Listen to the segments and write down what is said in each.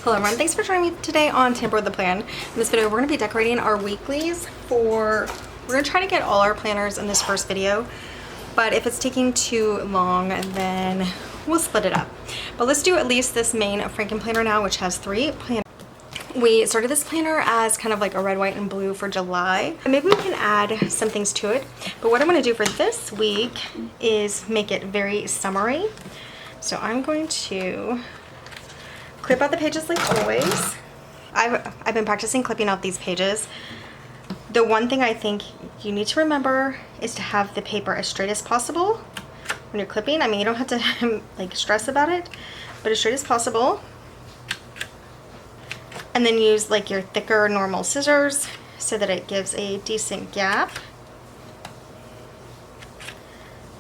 Hello everyone, thanks for joining me today on Tamper with the Plan. In this video, we're going to be decorating our weeklies we're going to try to get all our planners in this first video, but if it's taking too long, then we'll split it up. But let's do at least this main Franken planner now, which has 3 planners. We started this planner as kind of like a red, white, and blue for July. Maybe we can add some things to it, but what I'm going to do for this week is make it very summery. So I'm going to clip out the pages like always. I've been practicing clipping out these pages. The one thing I think you need to remember is to have the paper as straight as possible when you're clipping. I mean, you don't have to like stress about it, but as straight as possible. And then use like your thicker normal scissors so that it gives a decent gap.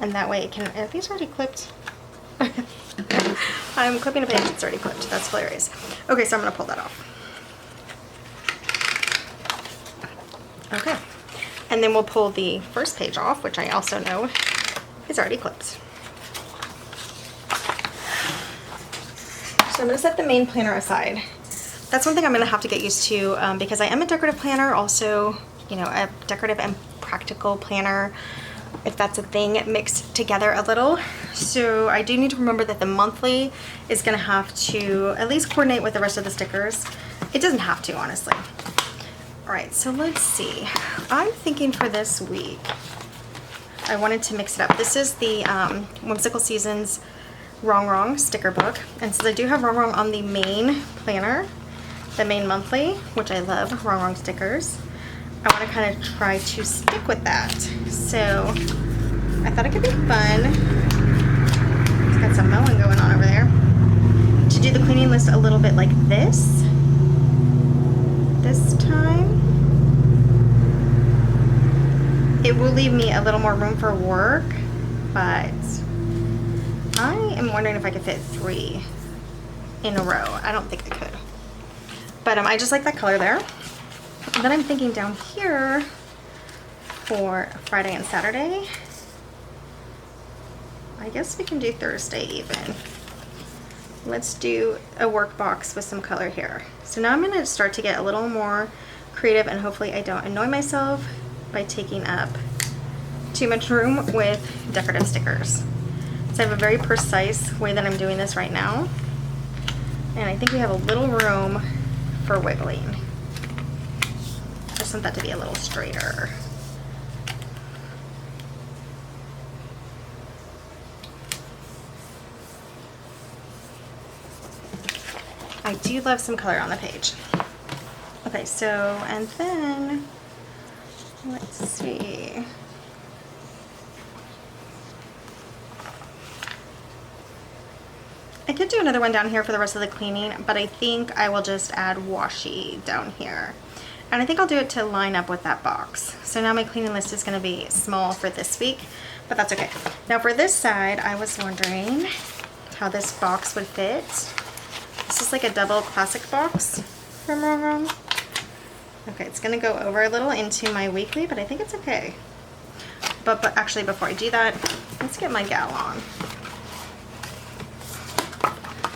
And that way it can, are these already clipped? I'm clipping a page that's already clipped. That's hilarious. Okay, so I'm going to pull that off. Okay. And then we'll pull the first page off, which I also know is already clipped. So I'm going to set the main planner aside. That's one thing I'm going to have to get used to because I am a decorative planner, also, you know, a decorative and practical planner, if that's a thing, mixed together a little. So I do need to remember that the monthly is going to have to at least coordinate with the rest of the stickers. It doesn't have to, honestly. All right, so let's see. I'm thinking for this week, I wanted to mix it up. This is the Whimsical Seasons Wrong Wrong sticker book. And since I do have Wrong Wrong on the main planner, the main monthly, which I love Wrong Wrong stickers, I want to kind of try to stick with that. So I thought it could be fun. It's got some mowing going on over there. To do the cleaning list a little bit like this time. It will leave me a little more room for work, but I am wondering if I could fit 3 in a row. I don't think I could. But I just like that color there. And then I'm thinking down here for Friday and Saturday. I guess we can do Thursday even. Let's do a work box with some color here. So now I'm going to start to get a little more creative, and hopefully I don't annoy myself by taking up too much room with decorative stickers. So I have a very precise way that I'm doing this right now. And I think we have a little room for wiggling. Just want that to be a little straighter. I do love some color on the page. Okay, so, and then, let's see. I could do another one down here for the rest of the cleaning, but I think I will just add washi down here. And I think I'll do it to line up with that box. So now my cleaning list is going to be small for this week, but that's okay. Now for this side, I was wondering how this box would fit. This is like a double classic box from Wrong Wrong. Okay, it's going to go over a little into my weekly, but I think it's okay. But actually, before I do that, let's get my gal on.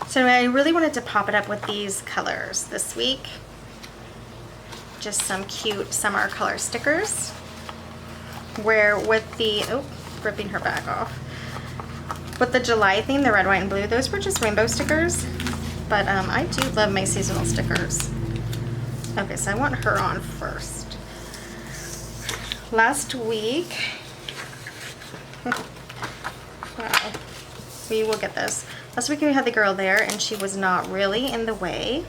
So I really wanted to pop it up with these colors this week. Just some cute summer color stickers. Where with the, oh, ripping her bag off. With the July theme, the red, white, and blue, those were just rainbow stickers. But I do love my seasonal stickers. Okay, so I want her on first. Last week, wow, we will get this. Last week we had the girl there and she was not really in the way,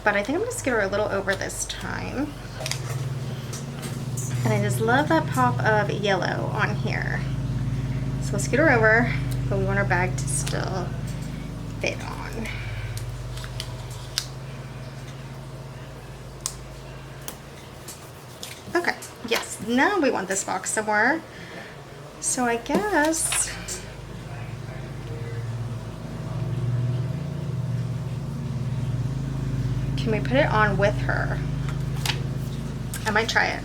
but I think I'm going to scoot her a little over this time. And I just love that pop of yellow on here. So we'll scoot her over, but we want our bag to still fit on. Okay, yes, now we want this box somewhere. So I guess can we put it on with her? I might try it.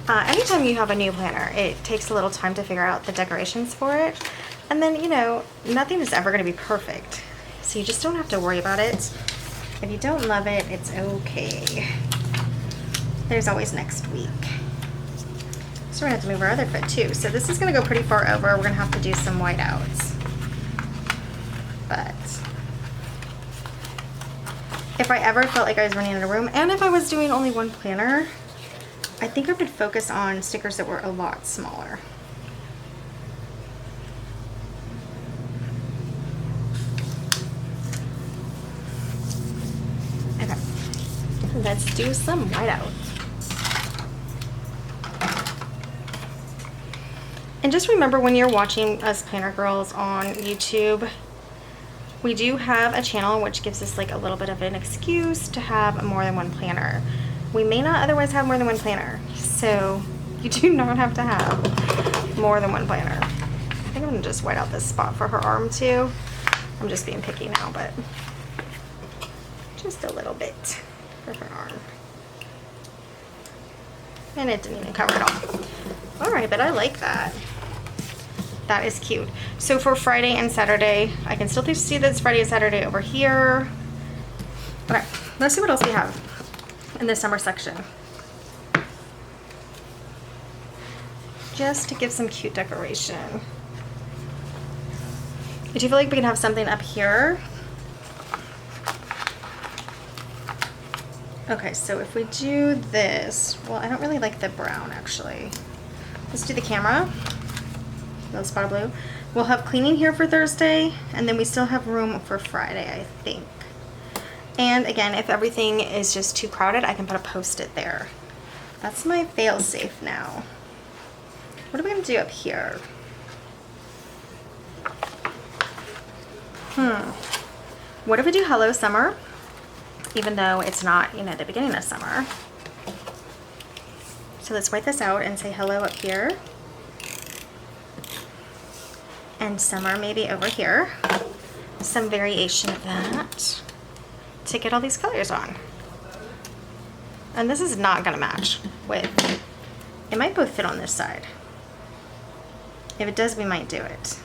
Anytime you have a new planner, it takes a little time to figure out the decorations for it. And then, you know, nothing is ever going to be perfect. So you just don't have to worry about it. If you don't love it, it's okay. There's always next week. So we're going to have to move our other foot too. So this is going to go pretty far over. We're going to have to do some whiteouts. But if I ever felt like I was running out of room, and if I was doing only one planner, I think I would focus on stickers that were a lot smaller. Okay, let's do some whiteout. And just remember, when you're watching us planner girls on YouTube, we do have a channel which gives us like a little bit of an excuse to have more than one planner. We may not otherwise have more than one planner, so you do not have to have more than one planner. I think I'm gonna just white out this spot for her arm too. I'm just being picky now, but just a little bit for her arm. And it didn't even cover it all. All right, but I like that. That is cute. So for Friday and Saturday, I can still see that it's Friday and Saturday over here. Okay, let's see what else we have in the summer section. Just to give some cute decoration. I do feel like we can have something up here. Okay, so if we do this, well, I don't really like the brown actually. Let's do the camera. Little spot of blue. We'll have cleaning here for Thursday, and then we still have room for Friday, I think. And again, if everything is just too crowded, I can put a post-it there. That's my fail-safe now. What are we gonna do up here? What if we do Hello Summer, even though it's not, you know, the beginning of summer? So let's white this out and say hello up here. And summer maybe over here. Some variation of that to get all these colors on. And this is not gonna match with, it might both fit on this side. If it does, we might do it.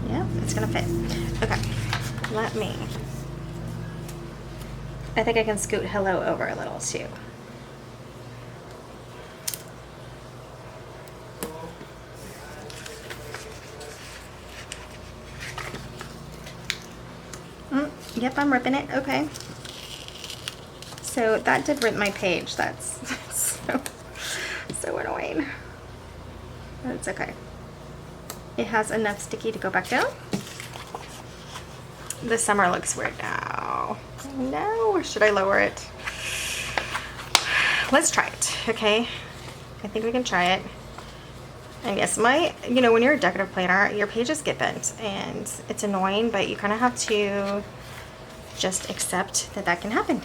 Yeah, it's gonna fit. Okay, let me. I think I can scoot hello over a little too. Yep, I'm ripping it. Okay. So that did rip my page. That's so annoying. But it's okay. It has enough sticky to go back down. The summer looks weird now. No, or should I lower it? Let's try it, okay? I think we can try it. And yes, you know, when you're a decorative planner, your pages get bent and it's annoying, but you kind of have to just accept that that can happen.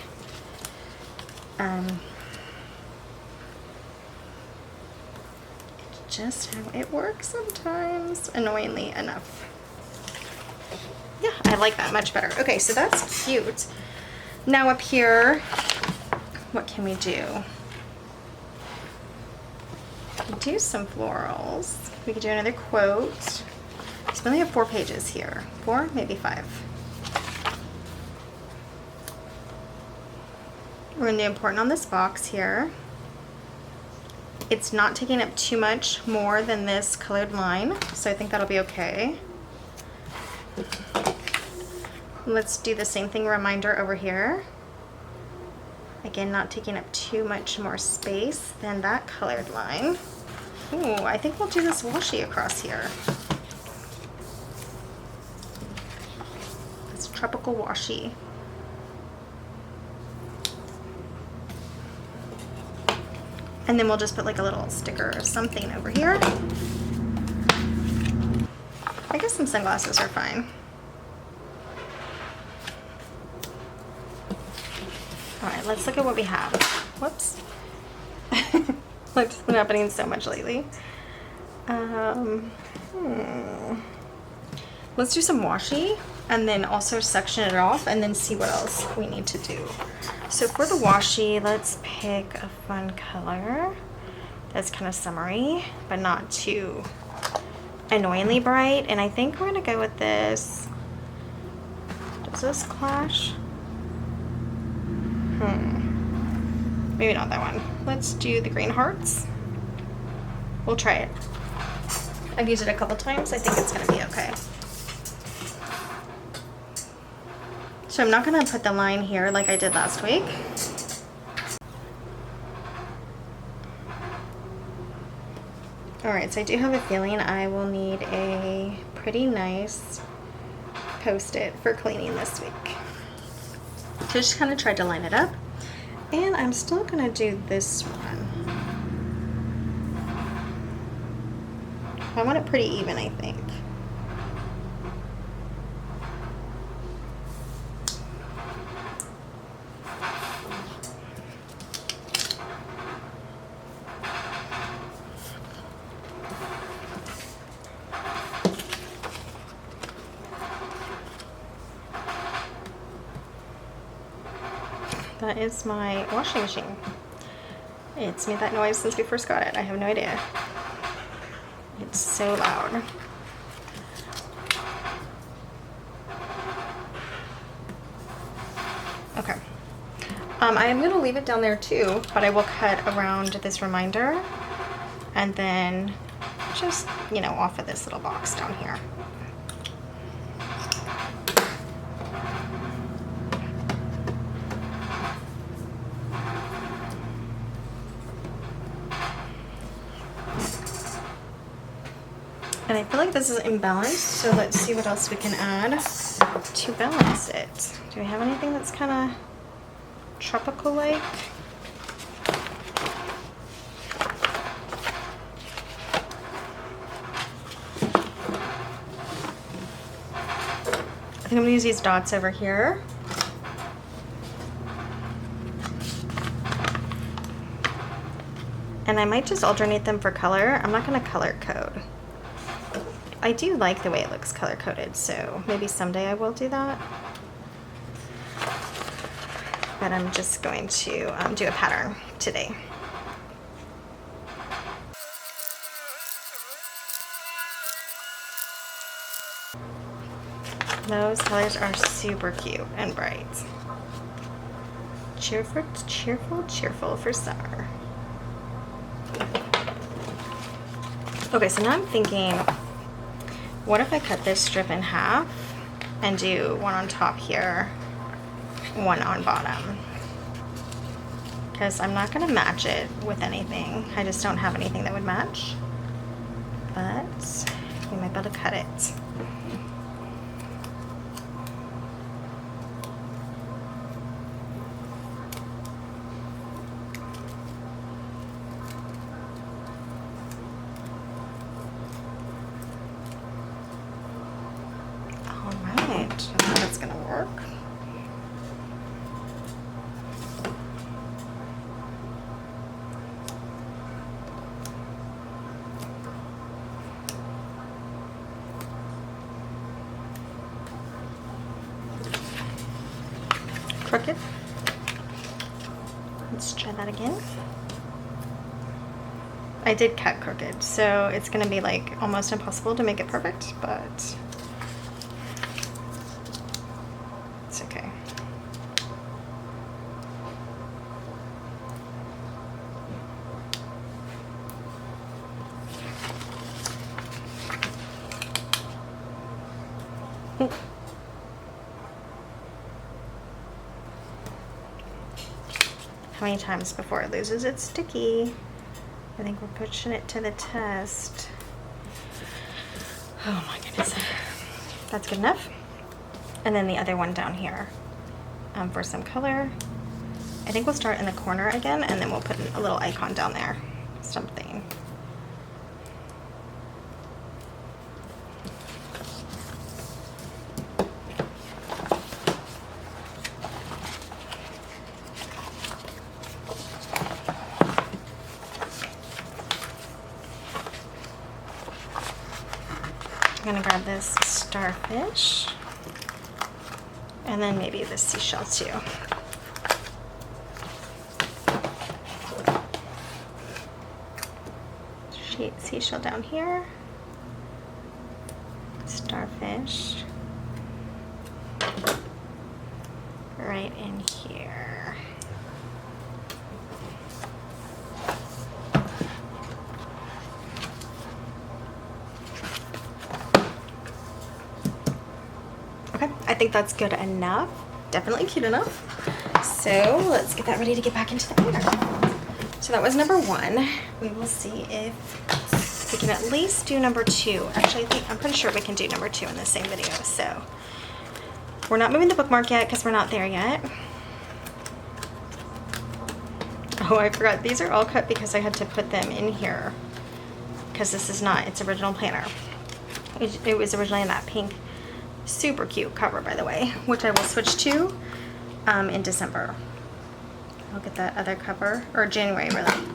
It's just how it works sometimes, annoyingly enough. Yeah, I like that much better. Okay, so that's cute. Now up here, what can we do? We could do some florals. We could do another quote. So we only have 4 pages here. 4, maybe 5. We're going to do important on this box here. It's not taking up too much more than this colored line, so I think that'll be okay. Let's do the same thing, reminder over here. Again, not taking up too much more space than that colored line. Ooh, I think we'll do this washi across here. This tropical washi. And then we'll just put like a little sticker or something over here. I guess some sunglasses are fine. All right, let's look at what we have. Whoops. Like, it's been happening so much lately. Let's do some washi. and then also section it off and then see what else we need to do. So for the washi, let's pick a fun color that's kind of summery, but not too annoyingly bright. And I think we're gonna go with this. Does this clash? Maybe not that one. Let's do the green hearts. We'll try it. I've used it a couple times. I think it's gonna be okay. So I'm not gonna put the line here like I did last week. All right, so I do have a feeling I will need a pretty nice Post-it for cleaning this week. So just kind of tried to line it up. And I'm still gonna do this one. I want it pretty even, I think. That is my washing machine. It's made that noise since we first got it. I have no idea. It's so loud. Okay. I am gonna leave it down there too, but I will cut around this reminder and then just, you know, off of this little box down here. And I feel like this is imbalanced, so let's see what else we can add to balance it. Do we have anything that's kind of tropical-like? I think I'm gonna use these dots over here. And I might just alternate them for color. I'm not gonna color code. I do like the way it looks color coded, so maybe someday I will do that. But I'm just going to do a pattern today. Those colors are super cute and bright. Cheerful, cheerful, cheerful for summer. Okay, so now I'm thinking, what if I cut this strip in half and do one on top here, one on bottom? Because I'm not gonna match it with anything. I just don't have anything that would match. But we might be able to cut it. I think that's gonna work. Crooked. Let's try that again. I did cut crooked, so it's gonna be like almost impossible to make it perfect, but it's okay. How many times before it loses its sticky? I think we're pushing it to the test. Oh my goodness. That's good enough. And then the other one down here for some color. I think we'll start in the corner again, and then we'll put a little icon down there. Something. I'm gonna grab this starfish. And then maybe this seashell too. Seashell down here. Starfish. Right in here. Okay, I think that's good enough. Definitely cute enough. So let's get that ready to get back into the planner. So that was number 1. We will see if we can at least do number 2. Actually, I'm pretty sure we can do number 2 in the same video. So we're not moving the bookmark yet because we're not there yet. Oh, I forgot. These are all cut because I had to put them in here because this is not its original planner. It was originally in that pink, super cute cover, by the way, which I will switch to in December. I'll get that other cover, or January really.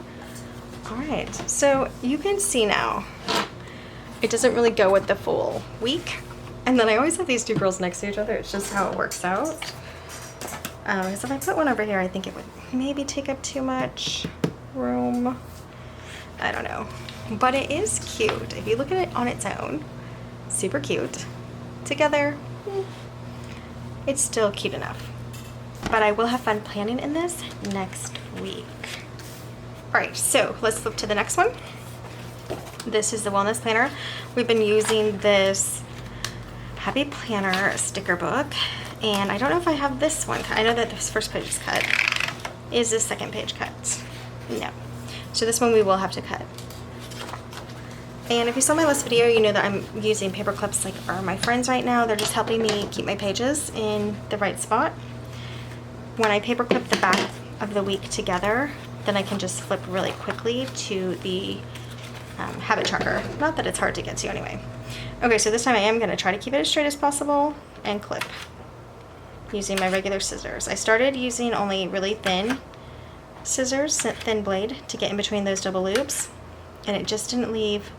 All right, so you can see now, it doesn't really go with the full week. And then I always have these 2 girls next to each other. It's just how it works out. Because if I put one over here, I think it would maybe take up too much room. I don't know. But it is cute. If you look at it on its own, super cute. Together, it's still cute enough. But I will have fun planning in this next week. All right, so let's flip to the next one. This is the Wellness Planner. We've been using this Happy Planner sticker book, and I don't know if I have this one. I know that this first page is cut. Is this second page cut? No. So this one we will have to cut. And if you saw my last video, you know that I'm using paper clips like are my friends right now. They're just helping me keep my pages in the right spot. When I paper clip the back of the week together, then I can just flip really quickly to the habit tracker. Not that it's hard to get to anyway. Okay, so this time I am going to try to keep it as straight as possible and clip using my regular scissors. I started using only really thin scissors, thin blade, to get in between those double loops, and it just didn't leave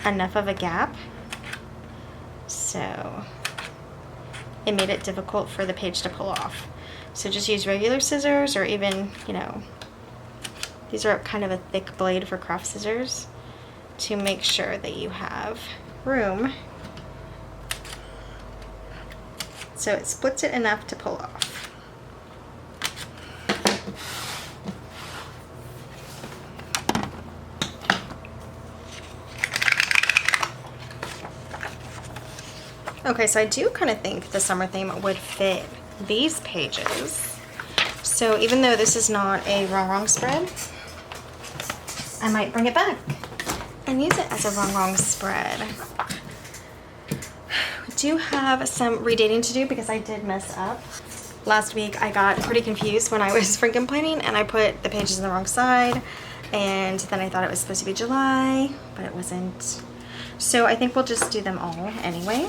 enough of a gap, so it made it difficult for the page to pull off. So just use regular scissors, or even, you know, these are kind of a thick blade for craft scissors, to make sure that you have room so it splits it enough to pull off. Okay, so I do kind of think the summer theme would fit these pages. So even though this is not a wrong spread, I might bring it back and use it as a wrong spread. We do have some redating to do because I did mess up. Last week I got pretty confused when I was freaking planning, and I put the pages on the wrong side, and then I thought it was supposed to be July, but it wasn't. So I think we'll just do them all anyway.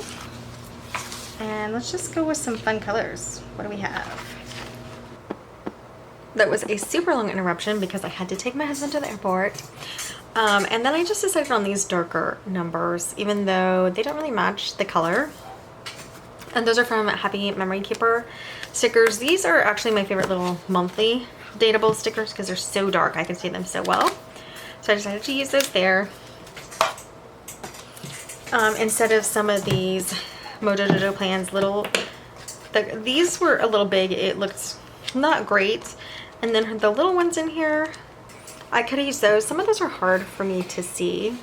And let's just go with some fun colors. What do we have? That was a super long interruption because I had to take my husband to the airport. And then I just decided on these darker numbers, even though they don't really match the color. And those are from Happy Memory Keeper stickers. These are actually my favorite little monthly dateable stickers because they're so dark. I can see them so well. So I decided to use those there. Instead of some of these Mojo Jojo Plans these were a little big. It looked not great. And then the little ones in here, I could have used those. Some of those are hard for me to see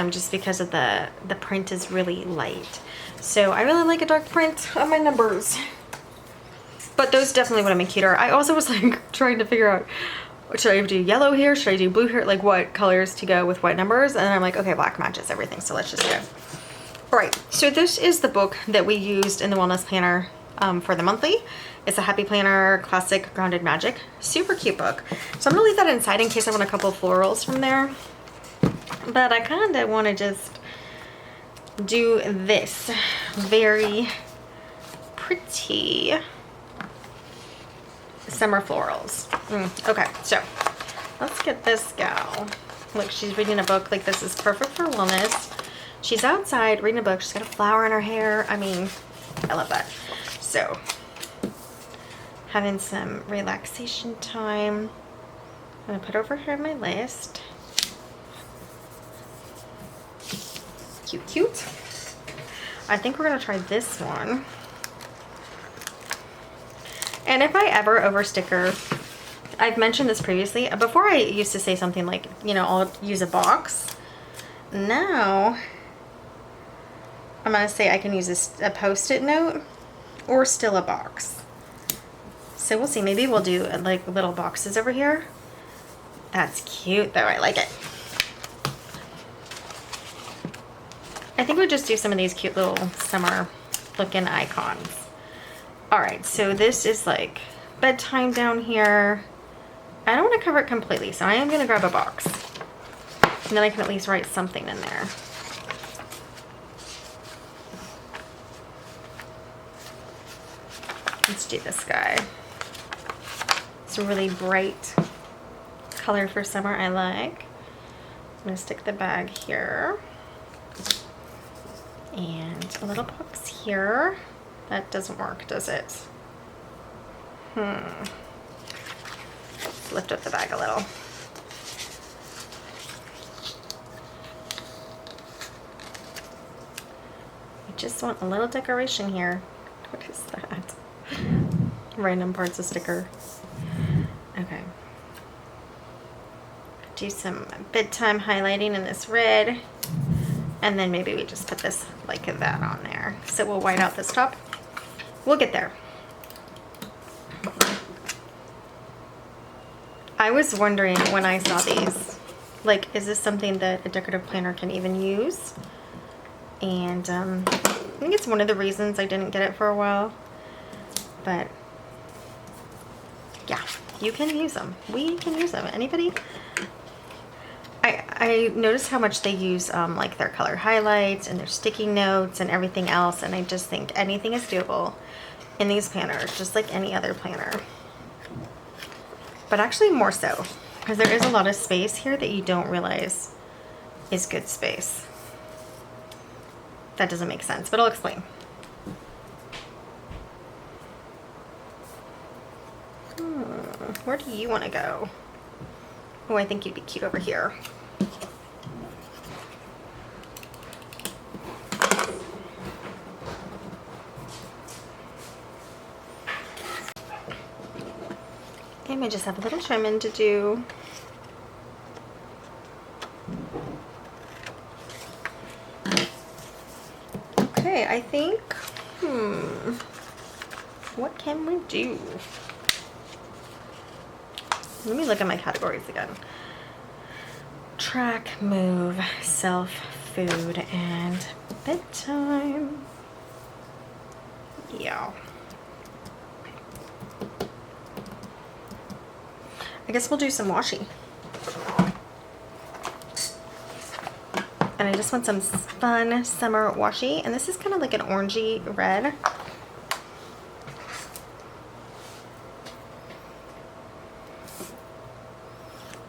just because of the print is really light. So I really like a dark print on my numbers. But those definitely would have been cuter. I also was like trying to figure out, should I do yellow here? Should I do blue here? Like what colors to go with what numbers? And I'm like, okay, black matches everything. So let's just go. All right, so this is the book that we used in the Wellness Planner for the monthly. It's a Happy Planner Classic Grounded Magic. Super cute book. So I'm gonna leave that inside in case I want a couple of florals from there. But I kind of want to just do this very pretty summer florals. Okay, so let's get this gal. Look, she's reading a book. Like, this is perfect for wellness. She's outside reading a book. She's got a flower in her hair. I mean, I love that. So, having some relaxation time. I'm gonna put over here my list. Cute, cute. I think we're gonna try this one. And if I ever over sticker, I've mentioned this previously. Before I used to say something like, you know, I'll use a box. Now, I'm gonna say I can use a post-it note or still a box. So we'll see, maybe we'll do like little boxes over here. That's cute though, I like it. I think we'll just do some of these cute little summer looking icons. All right, so this is like bedtime down here. I don't want to cover it completely, so I am going to grab a box. And then I can at least write something in there. Let's do this guy. It's a really bright color for summer, I like. I'm going to stick the bag here. And a little box here. That doesn't work, does it? Let's lift up the bag a little. I just want a little decoration here. What is that? Random parts of sticker. Okay. Do some bedtime highlighting in this red. And then maybe we just put this like that on there. So we'll white out this top. We'll get there. I was wondering when I saw these, like, is this something that a decorative planner can even use? And I think it's one of the reasons I didn't get it for a while. But yeah, you can use them. We can use them. Anybody? I noticed how much they use like their color highlights and their sticky notes and everything else, and I just think anything is doable in these planners, just like any other planner. But actually more so, because there is a lot of space here that you don't realize is good space. That doesn't make sense, but I'll explain. Where do you want to go? Oh, I think you'd be cute over here. I may just have a little trimming to do. Okay, I think, what can we do? Let me look at my categories again. Track, move, self, food, and bedtime. Yeah. I guess we'll do some washi. And I just want some fun summer washi. And this is kind of like an orangey red.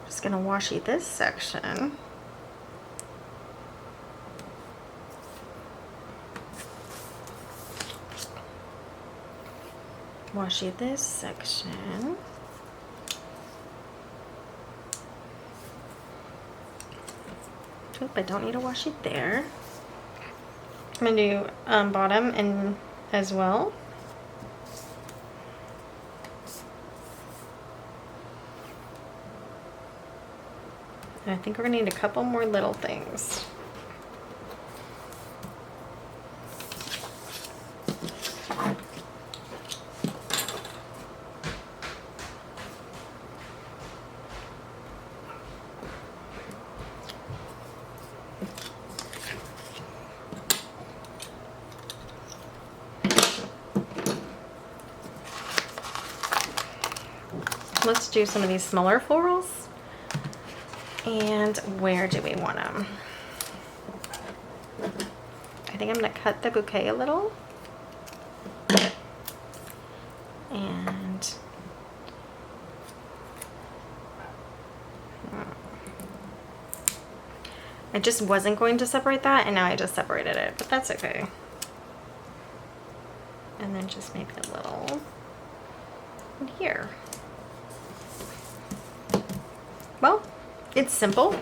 Just gonna washi this section. Washi this section. Oop, I don't need to wash it there. I'm gonna do bottom and as well. And I think we're gonna need a couple more little things. Let's do some of these smaller florals. And where do we want them? I think I'm going to cut the bouquet a little. And I just wasn't going to separate that, and now I just separated it, but that's okay. And then just maybe a little in here. Well, it's simple.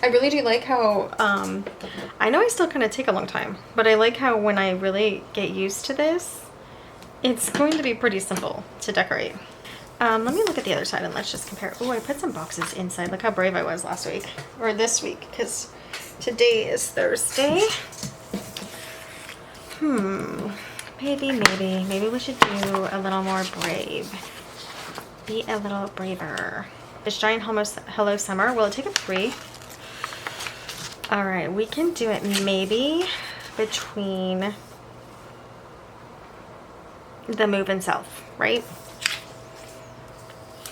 I really do like how, I know I still kind of take a long time, but I like how when I really get used to this, it's going to be pretty simple to decorate. Let me look at the other side and let's just compare. Oh, I put some boxes inside. Look how brave I was last week, or this week, because today is Thursday. Maybe we should do a little more brave. Be a little braver. This giant Hello Summer, will it take a 3? All right, we can do it maybe between the move and self, right?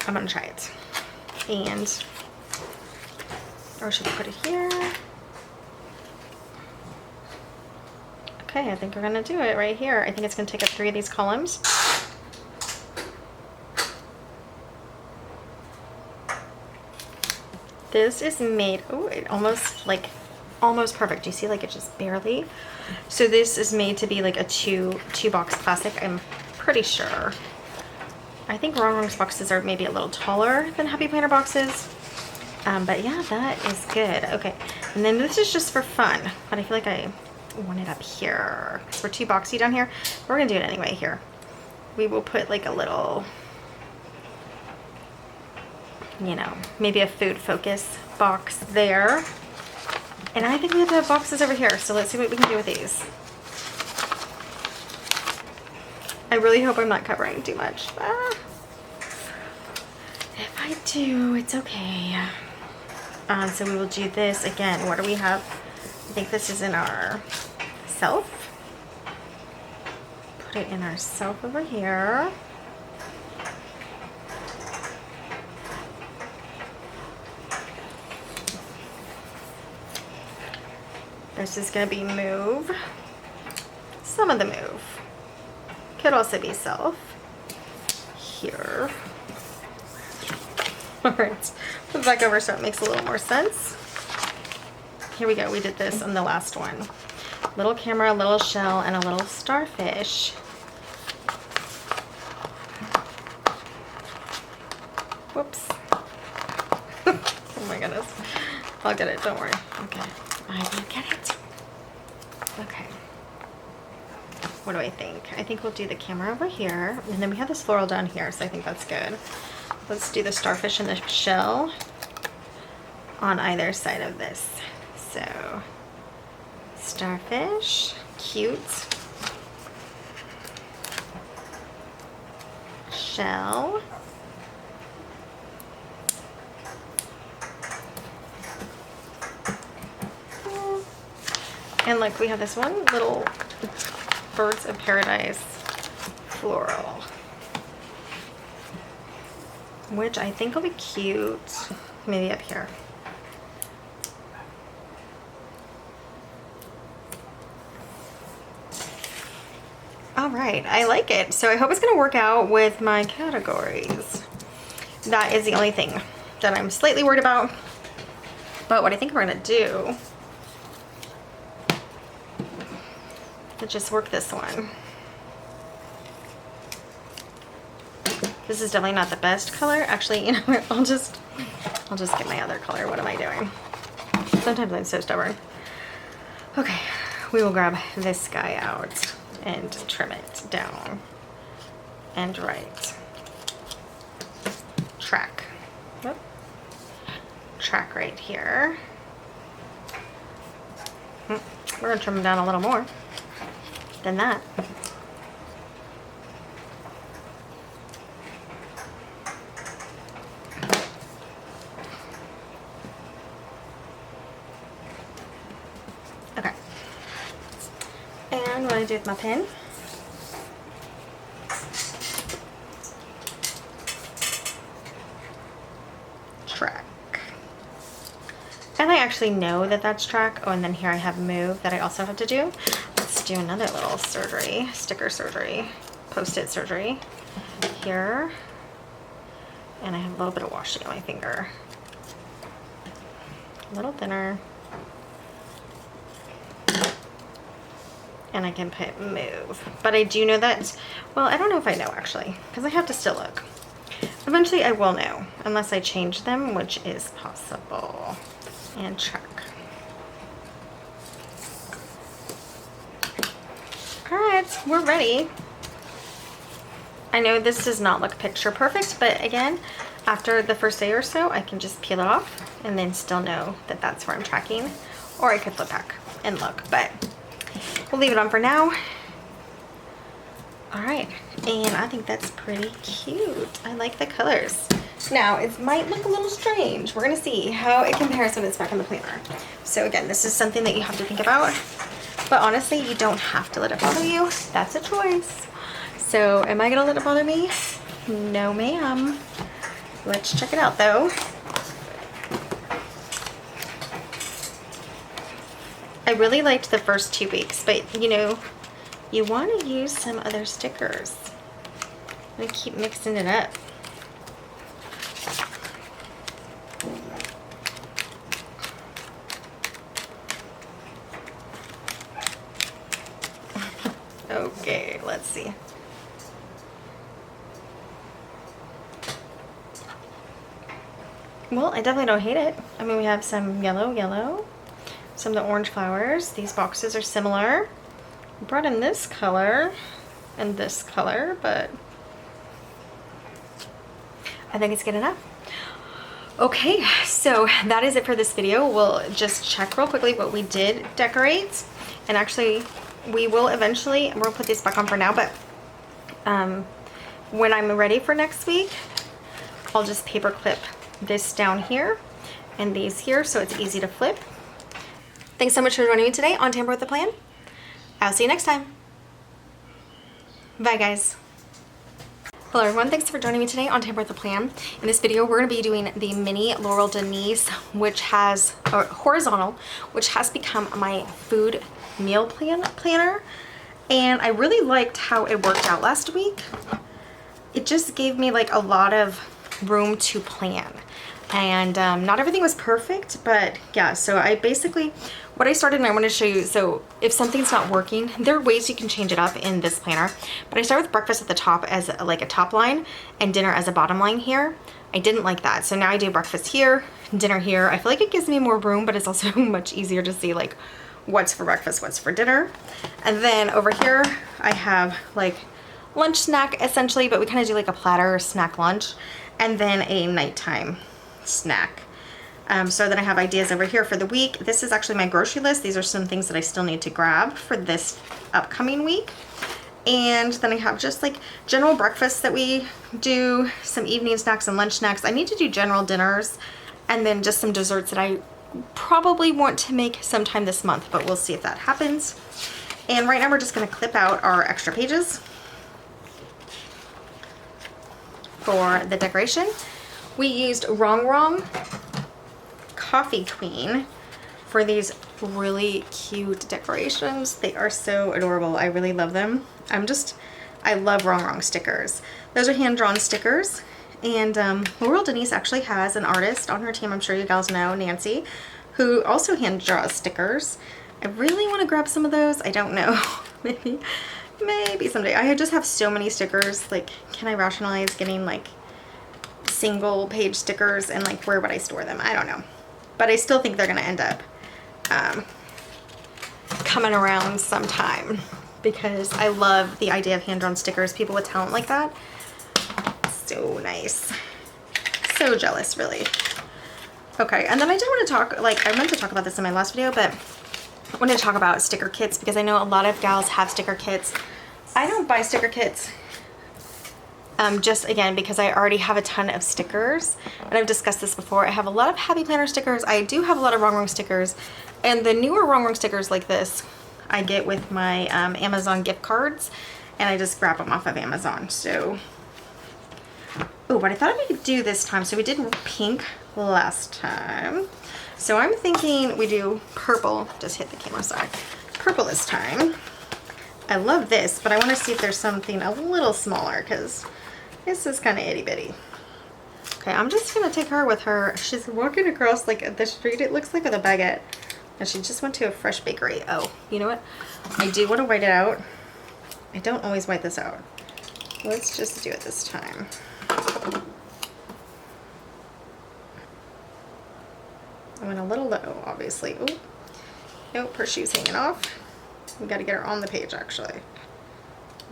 I'm gonna try it. And, or should we put it here? Okay, I think we're gonna do it right here. I think it's gonna take up 3 of these columns. This is made, oh, it almost perfect. You see, like it just barely. So this is made to be like a two box classic, I'm pretty sure. I think Wrong Wrongs boxes are maybe a little taller than Happy Planner boxes. But yeah, that is good. Okay, and then this is just for fun, but I feel like I want it up here. We're too boxy down here. We're gonna do it anyway here. We will put like a little, you know, maybe a food focus box there. And I think we have to have boxes over here, so let's see what we can do with these. I really hope I'm not covering too much. If I do, it's okay. So we will do this again. What do we have? I think this is in our self. Put it in our self over here. This is going to be move. Some of the move. Could also be self. Here. Alright, put it back over so it makes a little more sense. Here we go, we did this on the last one. Little camera, little shell, and a little starfish. Whoops. Oh my goodness. I'll get it, don't worry. Okay, I will get it. Okay. What do I think? I think we'll do the camera over here, and then we have this floral down here, so I think that's good. Let's do the starfish and the shell on either side of this. So, starfish, cute. Shell. And look, we have this one little Birds of Paradise floral, which I think will be cute, maybe up here. All right, I like it. So I hope it's gonna work out with my categories. That is the only thing that I'm slightly worried about. But what I think we're gonna do is just work this one. This is definitely not the best color. Actually, you know what? I'll just get my other color. What am I doing? Sometimes I'm so stubborn. Okay, we will grab this guy out and trim it down and write track. Whoop. Track right here. We're gonna trim them down a little more than that. Okay. And what do I do with my pen? Track. And I actually know that that's track. Oh, and then here I have move that I also have to do. Let's do another little surgery, sticker surgery, post-it surgery here. And I have a little bit of washi on my finger. A little thinner. and I can put move. But I do know that, well, I don't know if I know actually, because I have to still look. Eventually I will know, unless I change them, which is possible. And check. All right, we're ready. I know this does not look picture perfect, but again, after the first day or so, I can just peel it off and then still know that that's where I'm tracking. Or I could flip back and look, but we'll leave it on for now. All right, and I think that's pretty cute. I like the colors. Now, it might look a little strange. We're gonna see how it compares when it's back in the planner. So again, this is something that you have to think about, but honestly, you don't have to let it bother you. That's a choice. So am I gonna let it bother me? No, ma'am. Let's check it out though. I really liked the first 2 weeks, but you know, you want to use some other stickers. I'm gonna keep mixing it up. Okay, let's see. Well, I definitely don't hate it. I mean, we have some yellow, some of the orange flowers. These boxes are similar. I brought in this color and this color, but I think it's good enough. Okay, so that is it for this video. We'll just check real quickly what we did decorate. And actually, we will eventually, we'll put this back on for now, but when I'm ready for next week, I'll just paper clip this down here and these here so it's easy to flip. Thanks so much for joining me today on Tamper with the Plan. I'll see you next time. Bye guys. Hello everyone, thanks for joining me today on Tamper with the Plan. In this video, we're gonna be doing the mini Laurel Denise, which has, or horizontal, which has become my food meal planner. And I really liked how it worked out last week. It just gave me like a lot of room to plan. And not everything was perfect, but yeah, so I basically, what I started, and I want to show you, so if something's not working, there are ways you can change it up in this planner, but I started with breakfast at the top as like a top line and dinner as a bottom line here. I didn't like that, so now I do breakfast here, dinner here. I feel like it gives me more room, but it's also much easier to see like what's for breakfast, what's for dinner. And then over here, I have like lunch snack essentially, but we kind of do like a platter snack lunch, and then a nighttime snack. So then I have ideas over here for the week. This is actually my grocery list. These are some things that I still need to grab for this upcoming week. And then I have just like general breakfasts that we do, some evening snacks and lunch snacks. I need to do general dinners, and then just some desserts that I probably want to make sometime this month, but we'll see if that happens. And right now we're just gonna clip out our extra pages for the decoration. We used Wrong Coffee Queen for these really cute decorations. They are so adorable. I really love them. I love Wrong stickers. Those are hand-drawn stickers. And Laurel Denise actually has an artist on her team, I'm sure you guys know, Nancy, who also hand draws stickers. I really want to grab some of those. I don't know. Maybe someday. I just have so many stickers. Like, can I rationalize getting like single page stickers, and like where would I store them? I don't know, but I still think they're gonna end up coming around sometime, because I love the idea of hand-drawn stickers. People with talent like that, so nice. So jealous, really. Okay, and then I do want to talk, like I meant to talk about this in my last video, but I want to talk about sticker kits, because I know a lot of gals have sticker kits. I don't buy sticker kits just again because I already have a ton of stickers, and I've discussed this before. I have a lot of Happy Planner stickers. I do have a lot of Wrong stickers, and the newer Wrong stickers like this I get with my Amazon gift cards, and I just grab them off of Amazon. So, oh, but I thought we could do this time. So we did pink last time, so I'm thinking we do purple. Just hit the camera, sorry. Purple this time. I love this, but I want to see if there's something a little smaller, because this is kind of itty bitty. Okay, I'm just gonna take her with her. She's walking across like the street, it looks like, with a baguette. And she just went to a fresh bakery. Oh, you know what? I do want to white it out. I don't always white this out. Let's just do it this time. I went a little low, obviously. Ooh. Nope, her shoe's hanging off. We got to get her on the page, actually.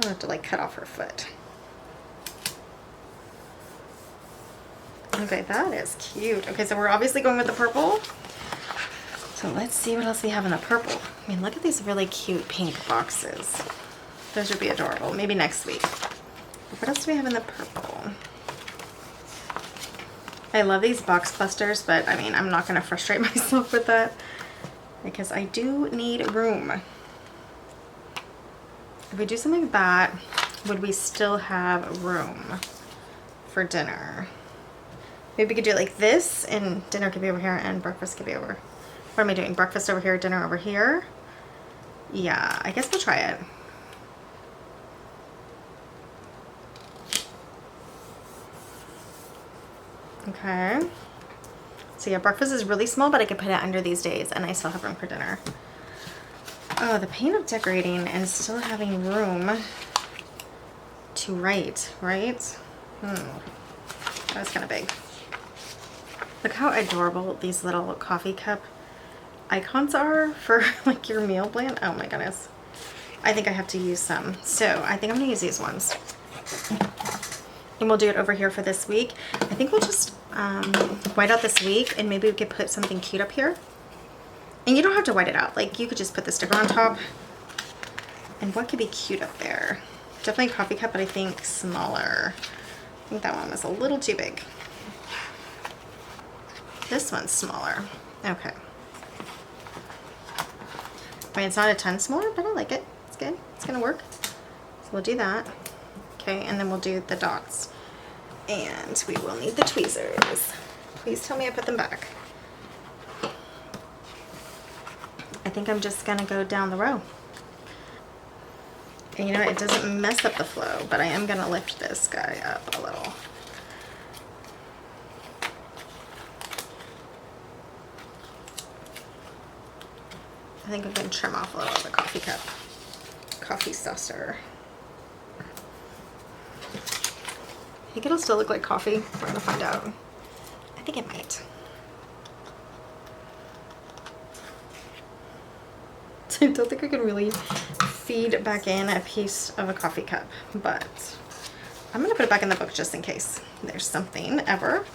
I'll have to like cut off her foot. Okay, that is cute. Okay, so we're obviously going with the purple. So let's see what else we have in the purple. I mean, look at these really cute pink boxes. Those would be adorable. Maybe next week. What else do we have in the purple? I love these box busters, but I mean, I'm not going to frustrate myself with that because I do need room. If we do something like that, would we still have room for dinner? Maybe we could do it like this, and dinner could be over here and breakfast could be over. What am I doing? Breakfast over here, dinner over here? Yeah, I guess we'll try it. Okay. So yeah, breakfast is really small, but I could put it under these days and I still have room for dinner. Oh, the pain of decorating and still having room to write, right? That was kind of big. Look how adorable these little coffee cup icons are for like your meal plan. Oh my goodness. I think I have to use some. So I think I'm gonna use these ones. And we'll do it over here for this week. I think we'll just white out this week, and maybe we could put something cute up here. And you don't have to white it out. Like, you could just put the sticker on top. And what could be cute up there? Definitely a coffee cup, but I think smaller. I think that one was a little too big. This one's smaller. Okay. I mean, it's not a ton smaller, but I like it. It's good. It's gonna work. So we'll do that. Okay, and then we'll do the dots. And we will need the tweezers. Please tell me I put them back. I think I'm just gonna go down the row. And you know what, it doesn't mess up the flow, but I am gonna lift this guy up a little. I think I'm gonna trim off a little of the coffee cup, coffee saucer. I think it'll still look like coffee. We're gonna find out. I think it might. I don't think I can really feed back in a piece of a coffee cup, but I'm gonna put it back in the book just in case there's something ever.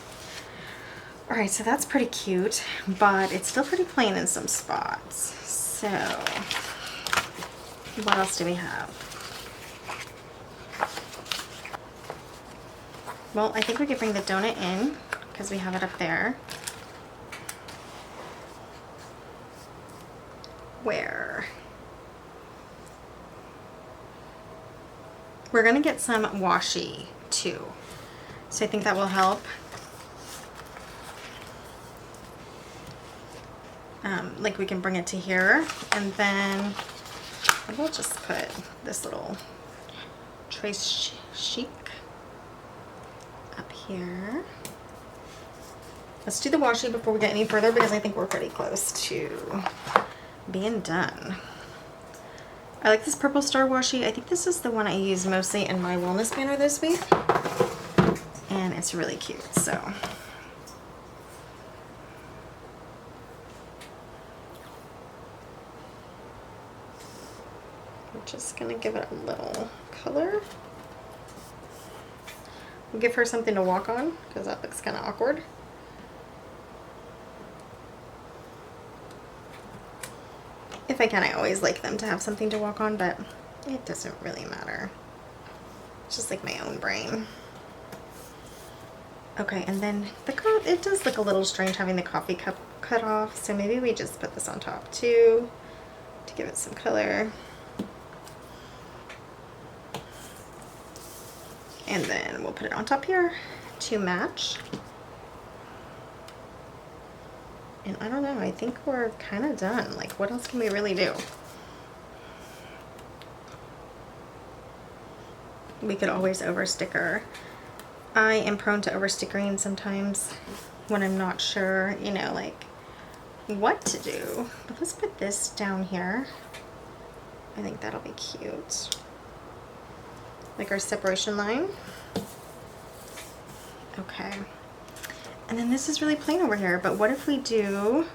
All right, so that's pretty cute, but it's still pretty plain in some spots. So what else do we have? Well, I think we could bring the donut in because we have it up there. Where? We're gonna get some washi too. So I think that will help. Like we can bring it to here, and then we'll just put this little trace chic up here. Let's do the washi before we get any further because I think we're pretty close to being done. I like this purple star washi. I think this is the one I use mostly in my wellness banner this week, and it's really cute. So we're just gonna give it a little color. We'll give her something to walk on because that looks kind of awkward. If I can, I always like them to have something to walk on, but it doesn't really matter. It's just like my own brain. Okay, and then the cup, it does look a little strange having the coffee cup cut off, so maybe we just put this on top too to give it some color. And then we'll put it on top here to match. And I don't know, I think we're kind of done. Like, what else can we really do? We could always over sticker. I am prone to over stickering sometimes when I'm not sure, you know, like what to do, but let's put this down here. I think that'll be cute. Like our separation line. Okay. And then this is really plain over here, but what if we do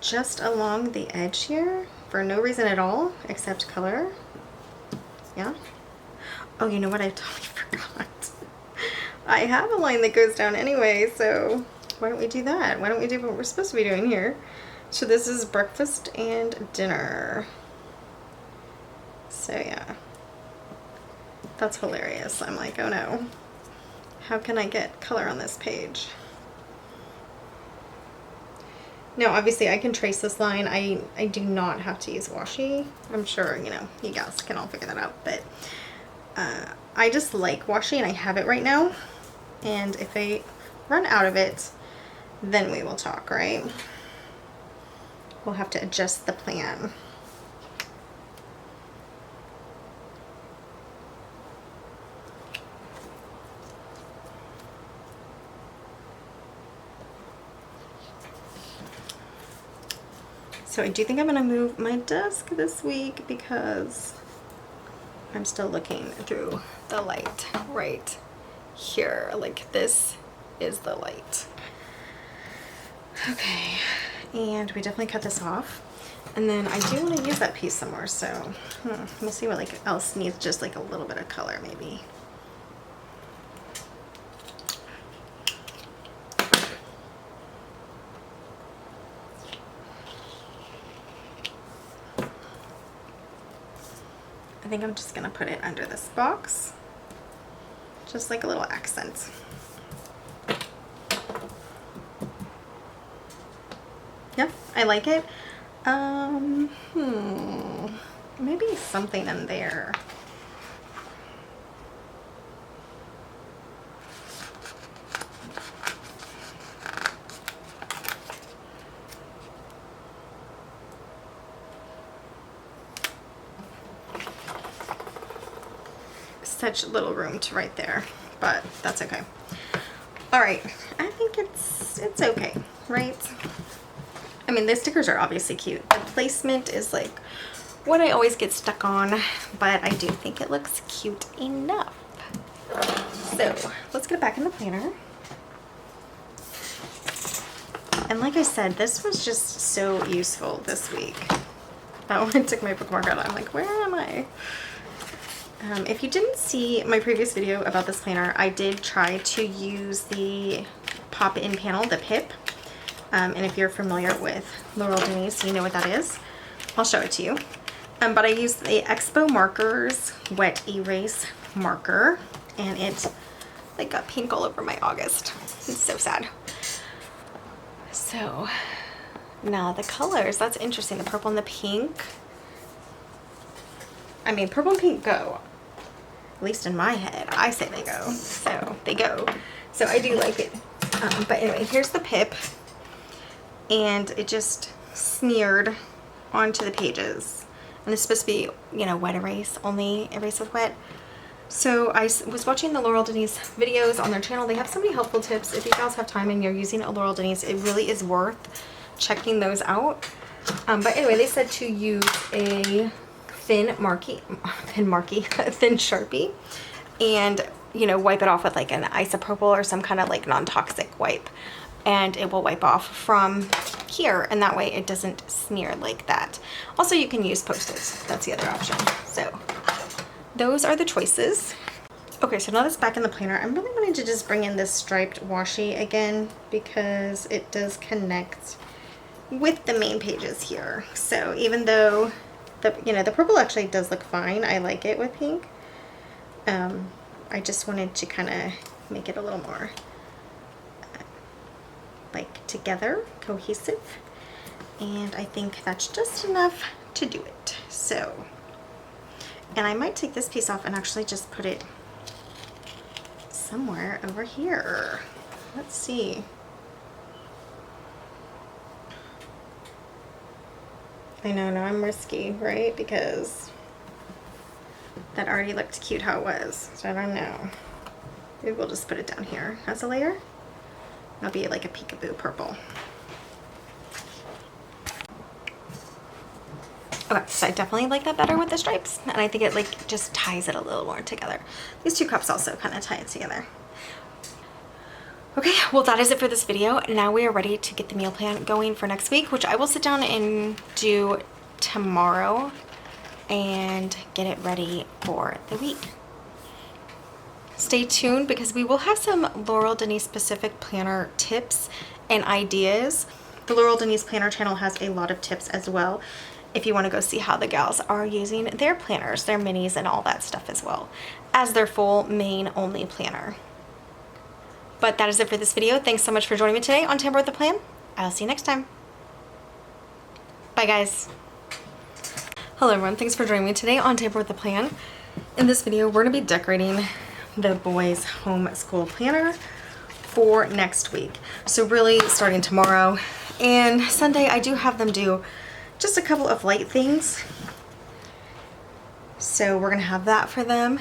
just along the edge here for no reason at all except color? Yeah. Oh, you know what? I totally forgot. I have a line that goes down anyway, so why don't we do that? Why don't we do what we're supposed to be doing here? So this is breakfast and dinner. So yeah, that's hilarious. I'm like, oh no, how can I get color on this page? Now, obviously I can trace this line. I do not have to use washi. I'm sure, you know, you guys can all figure that out, but I just like washi and I have it right now. And if I run out of it, then we will talk, right? We'll have to adjust the plan. So I do think I'm gonna move my desk this week because I'm still looking through the light right here. Like this is the light. Okay, and we definitely cut this off. And then I do want to use that piece some more, so we'll see what like else needs just like a little bit of color maybe. I think I'm just gonna put it under this box, just like a little accent. Yeah, I like it. Maybe something in there. Such little room to right there, but that's okay. All right, I think it's okay, right? I mean, the stickers are obviously cute. The placement is like what I always get stuck on, but I do think it looks cute enough. So let's get it back in the planner. And like I said, this was just so useful this week. Oh, I took my bookmark out. I'm like, where am I? If you didn't see my previous video about this planner, I did try to use the pop-in panel, the PIP. And if you're familiar with Laurel Denise, you know what that is. I'll show it to you. But I used the Expo Markers Wet Erase Marker, and it like got pink all over my August. It's so sad. So now the colors, that's interesting. The purple and the pink. I mean, purple and pink go. At least in my head, I say they go. So they go. So I do like it. But anyway, here's the PIP. And it just smeared onto the pages. And it's supposed to be, you know, wet erase, only erase with wet. So I was watching the Laurel Denise videos on their channel. They have so many helpful tips. If you guys have time and you're using a Laurel Denise, it really is worth checking those out. But anyway, they said to use a thin Sharpie, and you know, wipe it off with like an isopropyl or some kind of like non-toxic wipe, and it will wipe off from here, and that way it doesn't smear like that. Also, you can use Post-its. That's the other option. So those are the choices. Okay, so now that's back in the planner, I'm really wanting to just bring in this striped washi again because it does connect with the main pages here. So even though the purple actually does look fine, I like it with pink. I just wanted to kind of make it a little more like together, cohesive, and I think that's just enough to do it. So, and I might take this piece off and actually just put it somewhere over here. Let's see. I know, now I'm risky, right? Because that already looked cute how it was. So I don't know. Maybe we'll just put it down here as a layer. It'll be like a peekaboo purple. Okay, so I definitely like that better with the stripes, and I think it like just ties it a little more together. These two cups also kind of tie it together. Okay, well that is it for this video. Now we are ready to get the meal plan going for next week, which I will sit down and do tomorrow and get it ready for the week. Stay tuned because we will have some Laurel Denise specific planner tips and ideas. The Laurel Denise planner channel has a lot of tips as well if you want to go see how the gals are using their planners, their minis and all that stuff as well as their full main only planner. But that is it for this video. Thanks so much for joining me today on Tamper with the Plan. I'll see you next time. Bye guys. Hello everyone, thanks for joining me today on Tamper with the Plan. In this video, we're gonna be decorating the boys' homeschool planner for next week. So really starting tomorrow and Sunday, I do have them do just a couple of light things. So we're gonna have that for them.